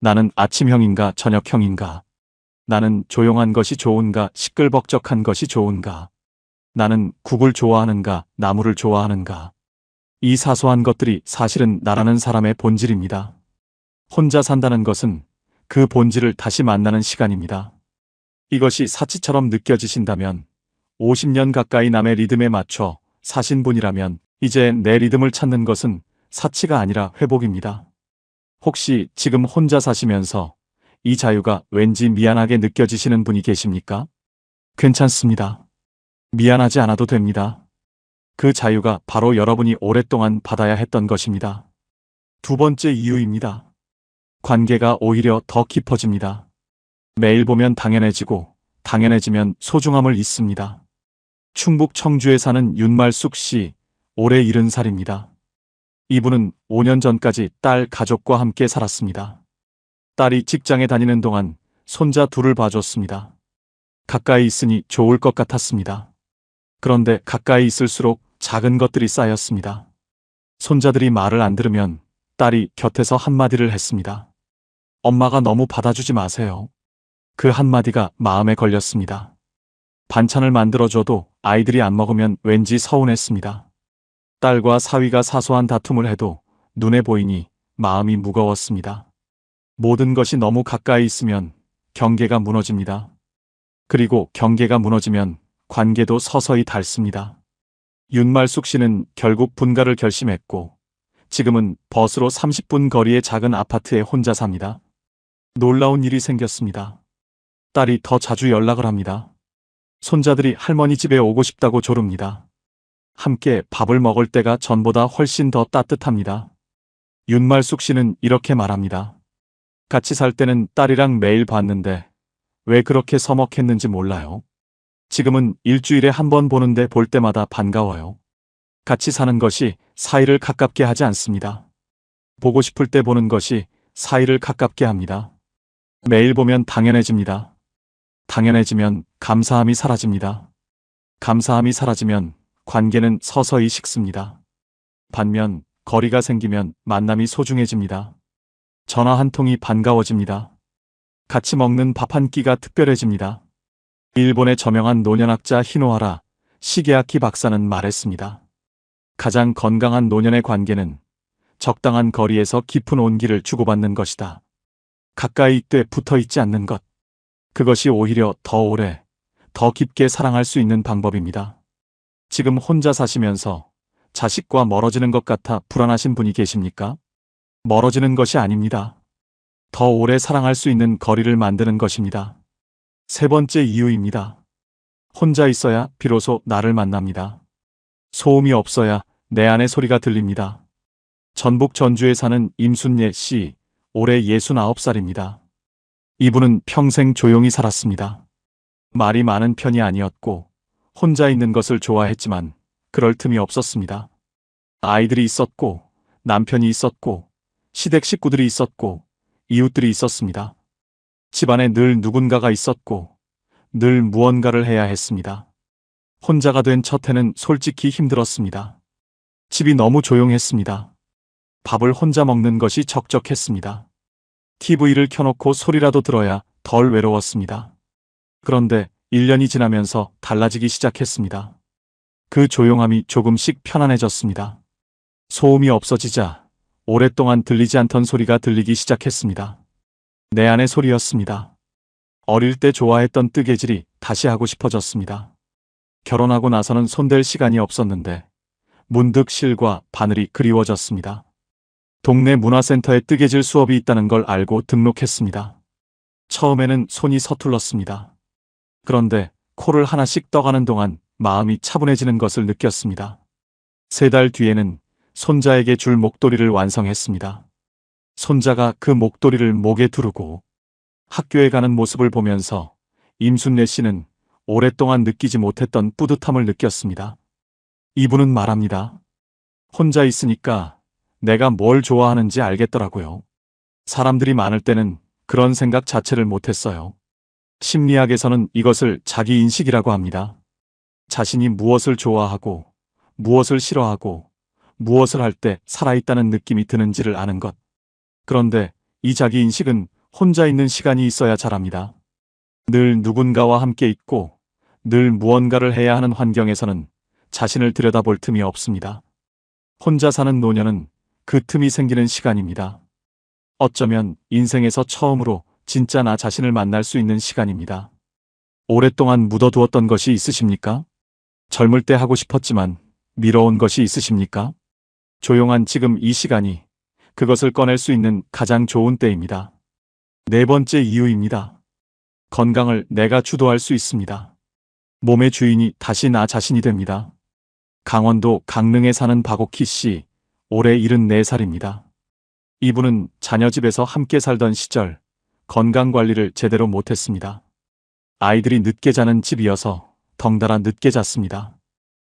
A: 나는 아침형인가 저녁형인가? 나는 조용한 것이 좋은가 시끌벅적한 것이 좋은가? 나는 국을 좋아하는가 나물을 좋아하는가? 이 사소한 것들이 사실은 나라는 사람의 본질입니다. 혼자 산다는 것은 그 본질을 다시 만나는 시간입니다. 이것이 사치처럼 느껴지신다면 50년 가까이 남의 리듬에 맞춰 사신 분이라면 이제 내 리듬을 찾는 것은 사치가 아니라 회복입니다. 혹시 지금 혼자 사시면서 이 자유가 왠지 미안하게 느껴지시는 분이 계십니까? 괜찮습니다. 미안하지 않아도 됩니다. 그 자유가 바로 여러분이 오랫동안 받아야 했던 것입니다. 두 번째 이유입니다. 관계가 오히려 더 깊어집니다. 매일 보면 당연해지고 당연해지면 소중함을 잊습니다. 충북 청주에 사는 윤말숙 씨, 올해 70살입니다. 이분은 5년 전까지 딸 가족과 함께 살았습니다. 딸이 직장에 다니는 동안 손자 둘을 봐줬습니다. 가까이 있으니 좋을 것 같았습니다. 그런데 가까이 있을수록 작은 것들이 쌓였습니다. 손자들이 말을 안 들으면 딸이 곁에서 한마디를 했습니다. 엄마가 너무 받아주지 마세요. 그 한마디가 마음에 걸렸습니다. 반찬을 만들어줘도 아이들이 안 먹으면 왠지 서운했습니다. 딸과 사위가 사소한 다툼을 해도 눈에 보이니 마음이 무거웠습니다. 모든 것이 너무 가까이 있으면 경계가 무너집니다. 그리고 경계가 무너지면 관계도 서서히 닳습니다. 윤말숙 씨는 결국 분가를 결심했고 지금은 버스로 30분 거리의 작은 아파트에 혼자 삽니다. 놀라운 일이 생겼습니다. 딸이 더 자주 연락을 합니다. 손자들이 할머니 집에 오고 싶다고 조릅니다. 함께 밥을 먹을 때가 전보다 훨씬 더 따뜻합니다. 윤말숙 씨는 이렇게 말합니다. 같이 살 때는 딸이랑 매일 봤는데 왜 그렇게 서먹했는지 몰라요. 지금은 일주일에 한 번 보는데 볼 때마다 반가워요. 같이 사는 것이 사이를 가깝게 하지 않습니다. 보고 싶을 때 보는 것이 사이를 가깝게 합니다. 매일 보면 당연해집니다. 당연해지면 감사함이 사라집니다. 감사함이 사라지면 관계는 서서히 식습니다. 반면 거리가 생기면 만남이 소중해집니다. 전화 한 통이 반가워집니다. 같이 먹는 밥 한 끼가 특별해집니다. 일본의 저명한 노년학자 히노하라 시게아키 박사는 말했습니다. 가장 건강한 노년의 관계는 적당한 거리에서 깊은 온기를 주고받는 것이다. 가까이 있되 붙어 있지 않는 것. 그것이 오히려 더 오래, 더 깊게 사랑할 수 있는 방법입니다. 지금 혼자 사시면서 자식과 멀어지는 것 같아 불안하신 분이 계십니까? 멀어지는 것이 아닙니다. 더 오래 사랑할 수 있는 거리를 만드는 것입니다. 세 번째 이유입니다. 혼자 있어야 비로소 나를 만납니다. 소음이 없어야 내 안의 소리가 들립니다. 전북 전주에 사는 임순예 씨, 올해 69살입니다. 이분은 평생 조용히 살았습니다. 말이 많은 편이 아니었고 혼자 있는 것을 좋아했지만 그럴 틈이 없었습니다. 아이들이 있었고 남편이 있었고 시댁 식구들이 있었고 이웃들이 있었습니다. 집안에 늘 누군가가 있었고 늘 무언가를 해야 했습니다. 혼자가 된 첫 해는 솔직히 힘들었습니다. 집이 너무 조용했습니다. 밥을 혼자 먹는 것이 적적했습니다. TV를 켜놓고 소리라도 들어야 덜 외로웠습니다. 그런데 1년이 지나면서 달라지기 시작했습니다. 그 조용함이 조금씩 편안해졌습니다. 소음이 없어지자 오랫동안 들리지 않던 소리가 들리기 시작했습니다. 내 안의 소리였습니다. 어릴 때 좋아했던 뜨개질이 다시 하고 싶어졌습니다. 결혼하고 나서는 손댈 시간이 없었는데 문득 실과 바늘이 그리워졌습니다. 동네 문화센터에 뜨개질 수업이 있다는 걸 알고 등록했습니다. 처음에는 손이 서툴렀습니다. 그런데 코를 하나씩 떠가는 동안 마음이 차분해지는 것을 느꼈습니다. 3달 뒤에는 손자에게 줄 목도리를 완성했습니다. 손자가 그 목도리를 목에 두르고 학교에 가는 모습을 보면서 임순례 씨는 오랫동안 느끼지 못했던 뿌듯함을 느꼈습니다. 이분은 말합니다. 혼자 있으니까 내가 뭘 좋아하는지 알겠더라고요. 사람들이 많을 때는 그런 생각 자체를 못했어요. 심리학에서는 이것을 자기인식이라고 합니다. 자신이 무엇을 좋아하고 무엇을 싫어하고 무엇을 할 때 살아있다는 느낌이 드는지를 아는 것. 그런데 이 자기인식은 혼자 있는 시간이 있어야 자랍니다. 늘 누군가와 함께 있고 늘 무언가를 해야 하는 환경에서는 자신을 들여다볼 틈이 없습니다. 혼자 사는 노년은 그 틈이 생기는 시간입니다. 어쩌면 인생에서 처음으로 진짜 나 자신을 만날 수 있는 시간입니다. 오랫동안 묻어두었던 것이 있으십니까? 젊을 때 하고 싶었지만 미뤄온 것이 있으십니까? 조용한 지금 이 시간이 그것을 꺼낼 수 있는 가장 좋은 때입니다. 네 번째 이유입니다. 건강을 내가 주도할 수 있습니다. 몸의 주인이 다시 나 자신이 됩니다. 강원도 강릉에 사는 박옥희 씨, 올해 74살입니다. 이분은 자녀 집에서 함께 살던 시절 건강관리를 제대로 못했습니다. 아이들이 늦게 자는 집이어서 덩달아 늦게 잤습니다.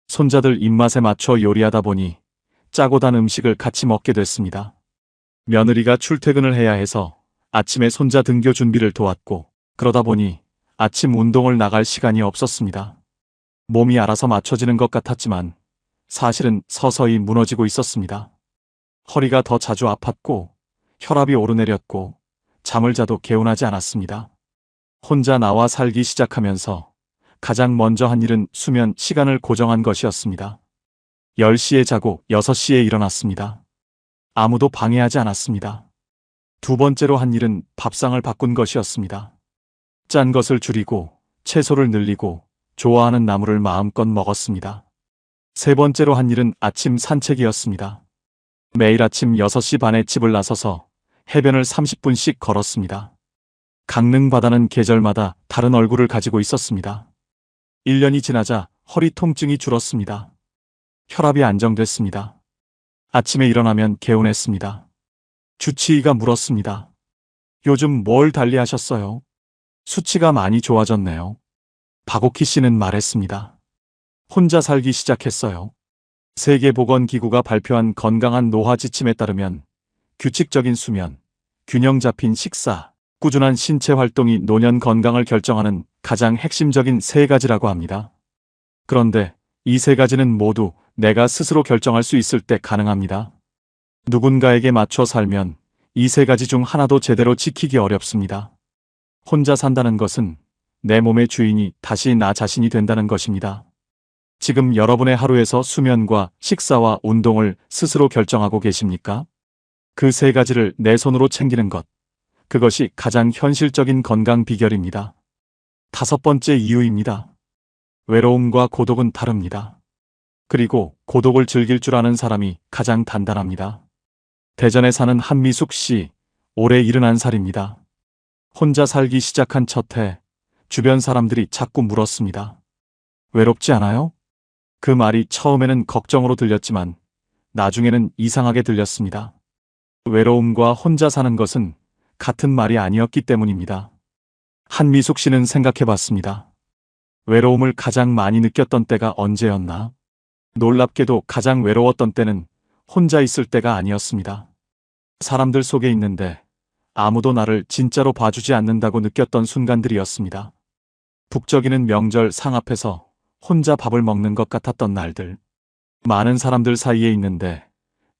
A: 손자들 입맛에 맞춰 요리하다 보니 짜고 단 음식을 같이 먹게 됐습니다. 며느리가 출퇴근을 해야 해서 아침에 손자 등교 준비를 도왔고 그러다 보니 아침 운동을 나갈 시간이 없었습니다. 몸이 알아서 맞춰지는 것 같았지만 사실은 서서히 무너지고 있었습니다. 허리가 더 자주 아팠고 혈압이 오르내렸고 잠을 자도 개운하지 않았습니다. 혼자 나와 살기 시작하면서 가장 먼저 한 일은 수면 시간을 고정한 것이었습니다. 10시에 자고 6시에 일어났습니다. 아무도 방해하지 않았습니다. 두 번째로 한 일은 밥상을 바꾼 것이었습니다. 짠 것을 줄이고 채소를 늘리고 좋아하는 나물을 마음껏 먹었습니다. 세 번째로 한 일은 아침 산책이었습니다. 매일 아침 6시 반에 집을 나서서 해변을 30분씩 걸었습니다. 강릉 바다는 계절마다 다른 얼굴을 가지고 있었습니다. 1년이 지나자 허리 통증이 줄었습니다. 혈압이 안정됐습니다. 아침에 일어나면 개운했습니다. 주치의가 물었습니다. 요즘 뭘 달리하셨어요? 수치가 많이 좋아졌네요. 박옥희 씨는 말했습니다. 혼자 살기 시작했어요. 세계보건기구가 발표한 건강한 노화 지침에 따르면 규칙적인 수면, 균형 잡힌 식사, 꾸준한 신체 활동이 노년 건강을 결정하는 가장 핵심적인 세 가지라고 합니다. 그런데 이 세 가지는 모두 내가 스스로 결정할 수 있을 때 가능합니다. 누군가에게 맞춰 살면 이 세 가지 중 하나도 제대로 지키기 어렵습니다. 혼자 산다는 것은 내 몸의 주인이 다시 나 자신이 된다는 것입니다. 지금 여러분의 하루에서 수면과 식사와 운동을 스스로 결정하고 계십니까? 그 세 가지를 내 손으로 챙기는 것, 그것이 가장 현실적인 건강 비결입니다. 5번째 이유입니다. 외로움과 고독은 다릅니다. 그리고 고독을 즐길 줄 아는 사람이 가장 단단합니다. 대전에 사는 한미숙 씨, 올해 71살입니다. 혼자 살기 시작한 첫 해, 주변 사람들이 자꾸 물었습니다. 외롭지 않아요? 그 말이 처음에는 걱정으로 들렸지만 나중에는 이상하게 들렸습니다. 외로움과 혼자 사는 것은 같은 말이 아니었기 때문입니다. 한미숙 씨는 생각해 봤습니다. 외로움을 가장 많이 느꼈던 때가 언제였나? 놀랍게도 가장 외로웠던 때는 혼자 있을 때가 아니었습니다. 사람들 속에 있는데 아무도 나를 진짜로 봐주지 않는다고 느꼈던 순간들이었습니다. 북적이는 명절 상 앞에서 혼자 밥을 먹는 것 같았던 날들. 많은 사람들 사이에 있는데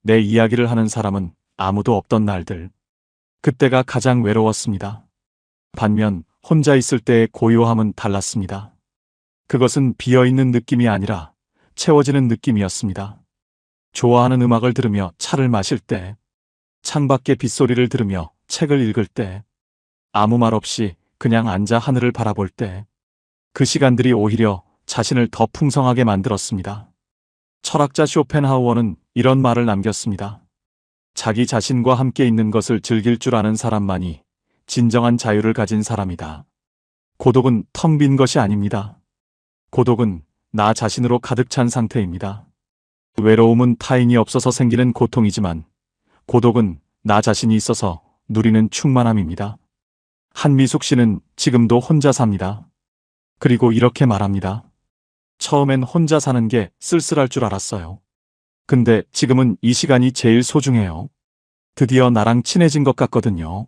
A: 내 이야기를 하는 사람은 아무도 없던 날들. 그때가 가장 외로웠습니다. 반면 혼자 있을 때의 고요함은 달랐습니다. 그것은 비어있는 느낌이 아니라 채워지는 느낌이었습니다. 좋아하는 음악을 들으며 차를 마실 때, 창밖의 빗소리를 들으며 책을 읽을 때, 아무 말 없이 그냥 앉아 하늘을 바라볼 때, 그 시간들이 오히려 자신을 더 풍성하게 만들었습니다. 철학자 쇼펜하우어는 이런 말을 남겼습니다. 자기 자신과 함께 있는 것을 즐길 줄 아는 사람만이 진정한 자유를 가진 사람이다. 고독은 텅 빈 것이 아닙니다. 고독은 나 자신으로 가득 찬 상태입니다. 외로움은 타인이 없어서 생기는 고통이지만 고독은 나 자신이 있어서 누리는 충만함입니다. 한미숙 씨는 지금도 혼자 삽니다. 그리고 이렇게 말합니다. 처음엔 혼자 사는 게 쓸쓸할 줄 알았어요. 근데 지금은 이 시간이 제일 소중해요. 드디어 나랑 친해진 것 같거든요.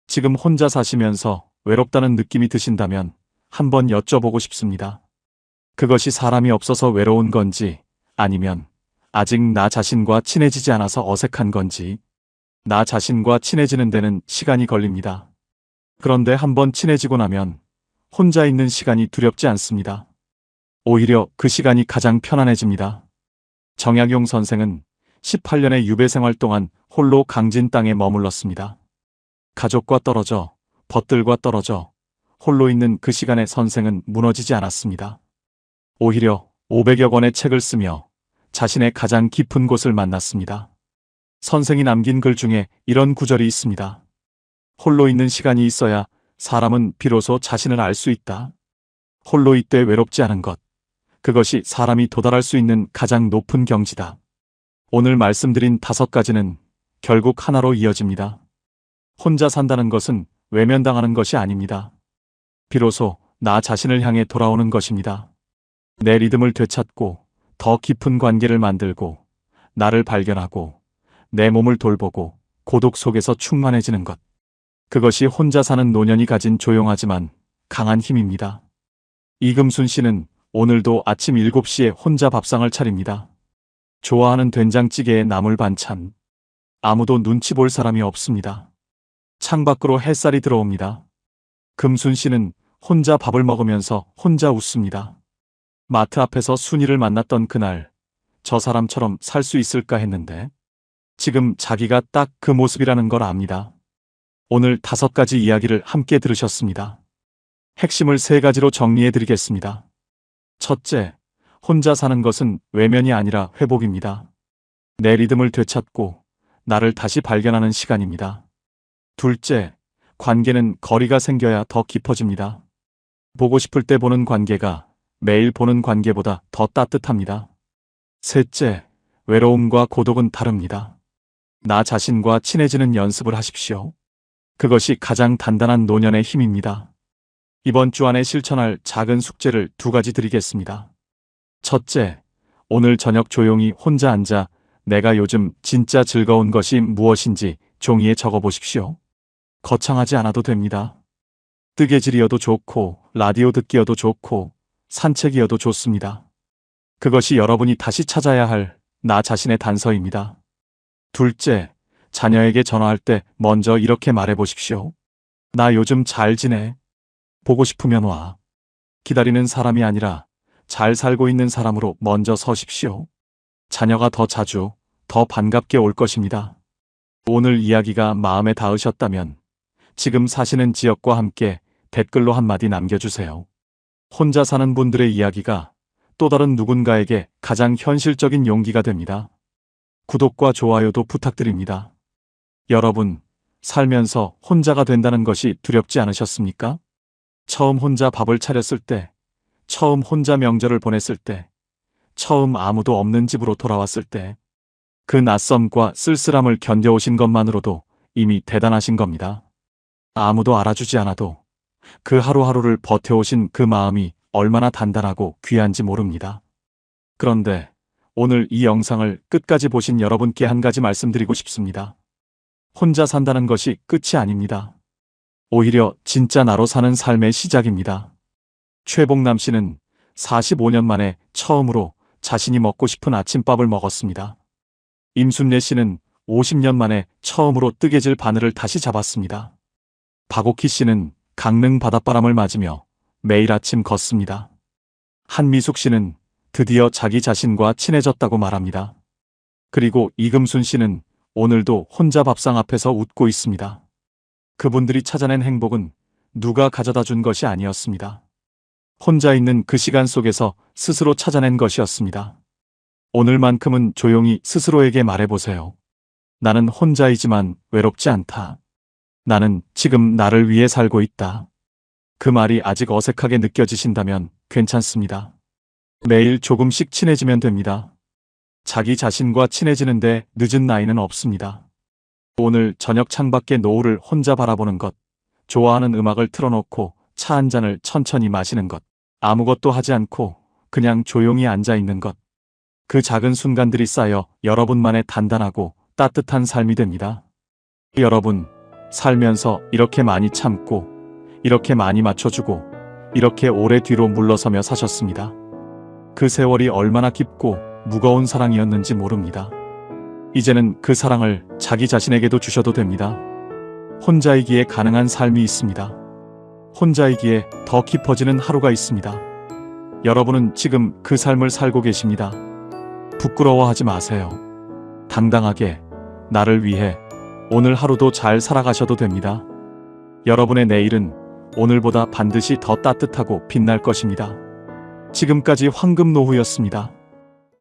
A: 지금 혼자 사시면서 외롭다는 느낌이 드신다면 한번 여쭤보고 싶습니다. 그것이 사람이 없어서 외로운 건지 아니면 아직 나 자신과 친해지지 않아서 어색한 건지. 나 자신과 친해지는 데는 시간이 걸립니다. 그런데 한번 친해지고 나면 혼자 있는 시간이 두렵지 않습니다. 오히려 그 시간이 가장 편안해집니다. 정약용 선생은 18년의 유배 생활 동안 홀로 강진 땅에 머물렀습니다. 가족과 떨어져, 벗들과 떨어져 홀로 있는 그 시간에 선생은 무너지지 않았습니다. 오히려 500여 권의 책을 쓰며 자신의 가장 깊은 곳을 만났습니다. 선생이 남긴 글 중에 이런 구절이 있습니다. 홀로 있는 시간이 있어야 사람은 비로소 자신을 알 수 있다. 홀로 있되 외롭지 않은 것. 그것이 사람이 도달할 수 있는 가장 높은 경지다. 오늘 말씀드린 5가지는 결국 하나로 이어집니다. 혼자 산다는 것은 외면당하는 것이 아닙니다. 비로소 나 자신을 향해 돌아오는 것입니다. 내 리듬을 되찾고 더 깊은 관계를 만들고 나를 발견하고 내 몸을 돌보고 고독 속에서 충만해지는 것. 그것이 혼자 사는 노년이 가진 조용하지만 강한 힘입니다. 이금순 씨는 오늘도 아침 7시에 혼자 밥상을 차립니다. 좋아하는 된장찌개에 나물 반찬. 아무도 눈치 볼 사람이 없습니다. 창밖으로 햇살이 들어옵니다. 금순 씨는 혼자 밥을 먹으면서 혼자 웃습니다. 마트 앞에서 순이를 만났던 그날, 저 사람처럼 살 수 있을까 했는데 지금 자기가 딱 그 모습이라는 걸 압니다. 오늘 5가지 이야기를 함께 들으셨습니다. 핵심을 세 가지로 정리해 드리겠습니다. 첫째, 혼자 사는 것은 외면이 아니라 회복입니다. 내 리듬을 되찾고 나를 다시 발견하는 시간입니다. 둘째, 관계는 거리가 생겨야 더 깊어집니다. 보고 싶을 때 보는 관계가 매일 보는 관계보다 더 따뜻합니다. 셋째, 외로움과 고독은 다릅니다. 나 자신과 친해지는 연습을 하십시오. 그것이 가장 단단한 노년의 힘입니다. 이번 주 안에 실천할 작은 숙제를 2가지 드리겠습니다. 첫째, 오늘 저녁 조용히 혼자 앉아 내가 요즘 진짜 즐거운 것이 무엇인지 종이에 적어 보십시오. 거창하지 않아도 됩니다. 뜨개질이어도 좋고, 라디오 듣기여도 좋고, 산책이어도 좋습니다. 그것이 여러분이 다시 찾아야 할 나 자신의 단서입니다. 둘째, 자녀에게 전화할 때 먼저 이렇게 말해 보십시오. 나 요즘 잘 지내. 보고 싶으면 와. 기다리는 사람이 아니라 잘 살고 있는 사람으로 먼저 서십시오. 자녀가 더 자주, 더 반갑게 올 것입니다. 오늘 이야기가 마음에 닿으셨다면 지금 사시는 지역과 함께 댓글로 한마디 남겨주세요. 혼자 사는 분들의 이야기가 또 다른 누군가에게 가장 현실적인 용기가 됩니다. 구독과 좋아요도 부탁드립니다. 여러분, 살면서 혼자가 된다는 것이 두렵지 않으셨습니까? 처음 혼자 밥을 차렸을 때, 처음 혼자 명절을 보냈을 때, 처음 아무도 없는 집으로 돌아왔을 때, 그 낯섦과 쓸쓸함을 견뎌오신 것만으로도 이미 대단하신 겁니다. 아무도 알아주지 않아도 그 하루하루를 버텨오신 그 마음이 얼마나 단단하고 귀한지 모릅니다. 그런데 오늘 이 영상을 끝까지 보신 여러분께 한 가지 말씀드리고 싶습니다. 혼자 산다는 것이 끝이 아닙니다. 오히려 진짜 나로 사는 삶의 시작입니다. 최복남 씨는 45년 만에 처음으로 자신이 먹고 싶은 아침밥을 먹었습니다. 임순례 씨는 50년 만에 처음으로 뜨개질 바늘을 다시 잡았습니다. 박옥희 씨는 강릉 바닷바람을 맞으며 매일 아침 걷습니다. 한미숙 씨는 드디어 자기 자신과 친해졌다고 말합니다. 그리고 이금순 씨는 오늘도 혼자 밥상 앞에서 웃고 있습니다. 그분들이 찾아낸 행복은 누가 가져다 준 것이 아니었습니다. 혼자 있는 그 시간 속에서 스스로 찾아낸 것이었습니다. 오늘만큼은 조용히 스스로에게 말해보세요. 나는 혼자이지만 외롭지 않다. 나는 지금 나를 위해 살고 있다. 그 말이 아직 어색하게 느껴지신다면 괜찮습니다. 매일 조금씩 친해지면 됩니다. 자기 자신과 친해지는데 늦은 나이는 없습니다. 오늘 저녁 창밖의 노을을 혼자 바라보는 것, 좋아하는 음악을 틀어놓고 차 한 잔을 천천히 마시는 것, 아무것도 하지 않고 그냥 조용히 앉아 있는 것. 그 작은 순간들이 쌓여 여러분만의 단단하고 따뜻한 삶이 됩니다. 여러분, 살면서 이렇게 많이 참고, 이렇게 많이 맞춰주고, 이렇게 오래 뒤로 물러서며 사셨습니다. 그 세월이 얼마나 깊고 무거운 사랑이었는지 모릅니다. 이제는 그 사랑을 자기 자신에게도 주셔도 됩니다. 혼자이기에 가능한 삶이 있습니다. 혼자이기에 더 깊어지는 하루가 있습니다. 여러분은 지금 그 삶을 살고 계십니다. 부끄러워하지 마세요. 당당하게 나를 위해 오늘 하루도 잘 살아가셔도 됩니다. 여러분의 내일은 오늘보다 반드시 더 따뜻하고 빛날 것입니다. 지금까지 황금노후였습니다.